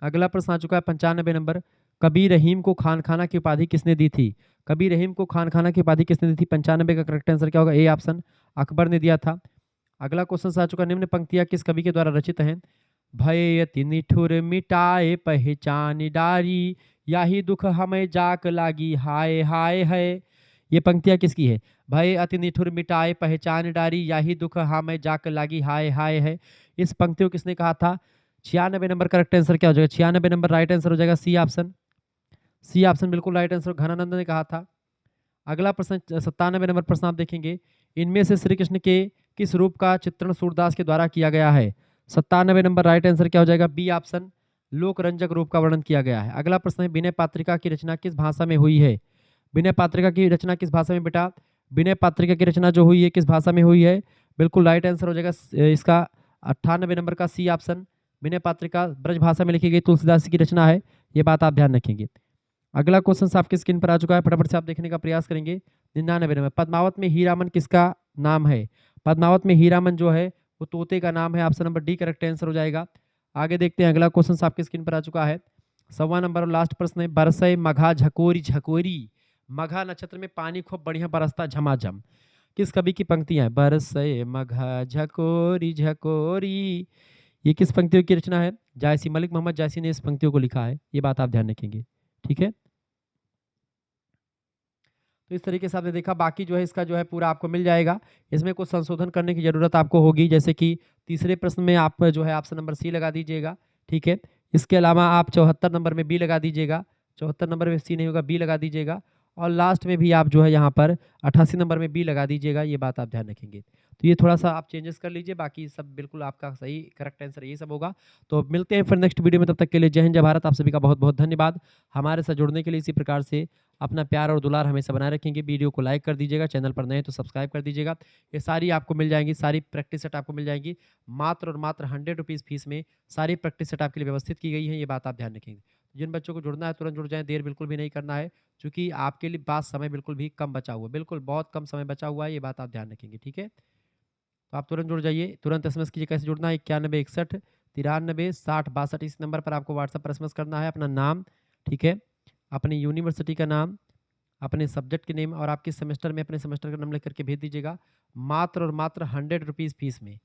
अगला प्रश्न आ चुका है 95 नंबर, कबीर रहीम को खान खाना की उपाधि किसने दी थी? कबीर रहीम को खान खाना की उपाधि किसने दी थी? 95 का करेक्ट आंसर क्या होगा? ए ऑप्शन, अकबर ने दिया था। अगला क्वेश्चन आ चुका, निम्न पंक्तियां किस कवि के द्वारा रचित हैं? भय अति निठुर मिटाए पहचान डारी, याही दुख हमें जाक लागी हाय हाय है, ये पंक्तियां किसकी है? भय अति निठुर मिटाए पहचान डारी, याही दुख हमें जाक लागी हाय हाय है, इस पंक्तियों किसने कहा था? 96 नंबर करेक्ट आंसर क्या हो जाएगा? 96 नंबर राइट आंसर हो जाएगा सी ऑप्शन, सी ऑप्शन बिल्कुल राइट आंसर, घनानंद ने कहा था। अगला प्रश्न 97 नंबर प्रश्न आप देखेंगे, इनमें से श्री कृष्ण के किस रूप का चित्रण सूरदास के द्वारा किया गया है? 97 नंबर राइट आंसर क्या हो जाएगा? बी ऑप्शन, लोक रंजक रूप का वर्णन किया गया है। अगला प्रश्न है, विनय पात्रिका की रचना किस भाषा में हुई है? विनय पात्रिका की रचना किस भाषा में बेटा? विनय पात्रिका की रचना जो हुई है किस भाषा में हुई है? बिल्कुल राइट आंसर हो जाएगा इसका 98 नंबर का सी ऑप्शन, विनय पात्रिका ब्रज भाषा में लिखी गई तुलसीदास की रचना है, ये बात आप ध्यान रखेंगे। अगला क्वेश्चन आपकी स्क्रीन पर आ चुका है, फटाफट से आप देखने का प्रयास करेंगे। 99 नंबर, पद्मावत में हीरामन किसका नाम है? पद्मावत में हीरामन जो है वो तोते का नाम है, option number D correct answer हो जाएगा। आगे देखते हैं, अगला क्वेश्चन आपकी स्क्रीन पर आ चुका है, 1.25 नंबर और लास्ट प्रश्न है, बरसे मघा झकोरी झकोरी, मघा नक्षत्र में पानी खूब बढ़िया बरसता झमाझम, किस कवि की पंक्तियां हैं? बरसे मघा झकोरी झकोरी, ये किस पंक्तियों की रचना है? जायसी, मलिक मोहम्मद जायसी ने इस पंक्तियों को लिखा है, ये बात आप ध्यान रखेंगे। ठीक है, तो इस तरीके से आपने देखा, बाकी जो है इसका जो है पूरा आपको मिल जाएगा, इसमें कुछ संशोधन करने की जरूरत आपको होगी, जैसे कि तीसरे प्रश्न में आप जो है ऑप्शन नंबर सी लगा दीजिएगा। ठीक है, इसके अलावा आप 74 नंबर में बी लगा दीजिएगा, 74 नंबर में सी नहीं होगा, बी लगा दीजिएगा और लास्ट में भी आप जो है यहाँ पर 88 नंबर में बी लगा दीजिएगा, ये बात आप ध्यान रखेंगे। तो ये थोड़ा-सा आप चेंजेस कर लीजिए, बाकी सब बिल्कुल आपका सही करेक्ट आंसर यही सब होगा। तो मिलते हैं फिर नेक्स्ट वीडियो में, तब तक के लिए जय हिंद, जय भारत। आप सभी का बहुत-बहुत धन्यवाद। हमारे साथ जुड़ने के लिए इसी प्रकार से अपना प्यार और दुलार हमेशा बनाए रखेंगे। वीडियो को लाइक कर दीजिएगा, चैनल पर नए हैं तो सब्सक्राइब कर दीजिएगा। ये सारी आपको मिल जाएँगी, सारी प्रैक्टिस सेट आपको मिल जाएँगी। मात्र और मात्र ₹100 फीस में सारी प्रैक्टिस सेट आपके लिए व्यवस्थित की गई है, ये बात आप ध्यान रखेंगे। जिन बच्चों को जुड़ना है तुरंत जुड़ जाएँ, देर बिल्कुल भी नहीं करना है, क्योंकि आपके लिए पास समय बिल्कुल भी कम बचा हुआ है, बिल्कुल बहुत कम समय बचा हुआ है, ये बात आप ध्यान रखेंगे, ठीक है? तो आप तुरंत जुड़ जाइए, तुरंत एसएमएस कीजिए। कैसे जुड़ना है? 9161 93 60 62 इस नंबर पर आपको व्हाट्सएप पर एसएमएस करना है। अपना नाम, ठीक है, अपनी यूनिवर्सिटी का नाम, अपने सब्जेक्ट के नेम और आप किस सेमेस्टर में अपने सेमेस्टर का नाम लिख करके भेज दीजिएगा। मात्र और मात्र ₹100 फीस में,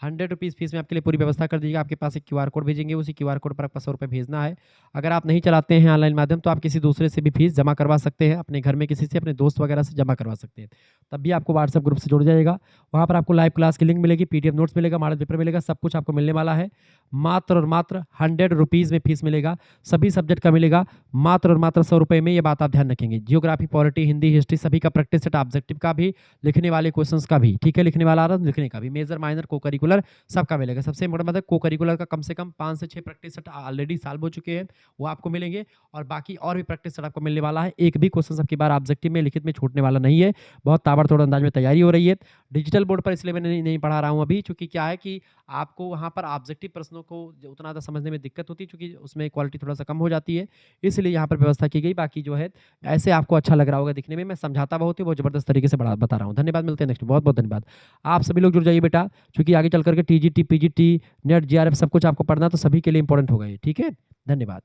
₹100 फीस में आपके लिए पूरी व्यवस्था कर दीजिएगा। आपके पास एक क्यूआर कोड भेजेंगे, उसी क्यूआर कोड पर आपका ₹100 भेजना है। अगर आप नहीं चलाते हैं ऑनलाइन माध्यम, तो आप किसी दूसरे से भी फीस जमा करवा सकते हैं, अपने घर में किसी से, अपने दोस्त वगैरह से जमा करवा सकते हैं। तब भी आपको व्हाट्सएप ग्रुप से जुड़ जाइएगा। वहाँ पर आपको लाइव क्लास की लिंक मिलेगी, पीडीएफ नोट्स मिलेगा, मॉडल पेपर मिलेगा, सब कुछ आपको मिलने वाला है। मात्र और मात्र ₹100 में फीस मिलेगा, सभी सब्जेक्ट का मिलेगा, मात्र और मात्र ₹100 में। ये बात आप ध्यान रखेंगे। जियोग्राफी, पॉलिटी, हिंदी, हिस्ट्री सभी का प्रैक्टिस सेट, ऑब्जेक्टिव का भी, लिखने वाले क्वेश्चंस का भी, ठीक है, लिखने वाला आ रहा है, लिखने का भी, मेजर, माइनर, को करिकुलर सबका मिलेगा। सबसे इम्पोर्टेंट बात है, को करिकुलर का कम से कम 5 से 6 प्रैक्टिस सेट ऑलरेडी सॉल्व हो चुके हैं, वो आपको मिलेंगे और बाकी और भी प्रैक्टिस सेट आपको मिलने वाला है। एक भी क्वेश्चन आपकी बार ऑब्जेक्टिव में, लिखित में छूटने वाला नहीं है। बहुत ताबड़तोड़ अंदाज में तैयारी हो रही है। डिजिटल बोर्ड पर इसलिए मैं नहीं पढ़ा रहा हूँ अभी, क्योंकि क्या है कि आपको वहाँ पर ऑब्जेक्टिव प्रश्नों को उतना ज़्यादा समझने में दिक्कत होती है, क्योंकि उसमें क्वालिटी थोड़ा-सा कम हो जाती है, इसलिए यहाँ पर व्यवस्था की गई। बाकी जो है, ऐसे आपको अच्छा लग रहा होगा दिखने में, मैं समझाता बहुत ही बहुत ज़बरदस्त तरीके से बता रहा हूँ। धन्यवाद, मिलते हैं नेक्स्ट में। बहुत-बहुत धन्यवाद। आप सभी लोग जुड़ जाइए बेटा, क्योंकि आगे चल कर के टीजीटी, पीजीटी, नेट, जेआरएफ सब कुछ आपको पढ़ना, तो सभी के लिए इंपॉर्टेंट होगा ये, ठीक है? धन्यवाद।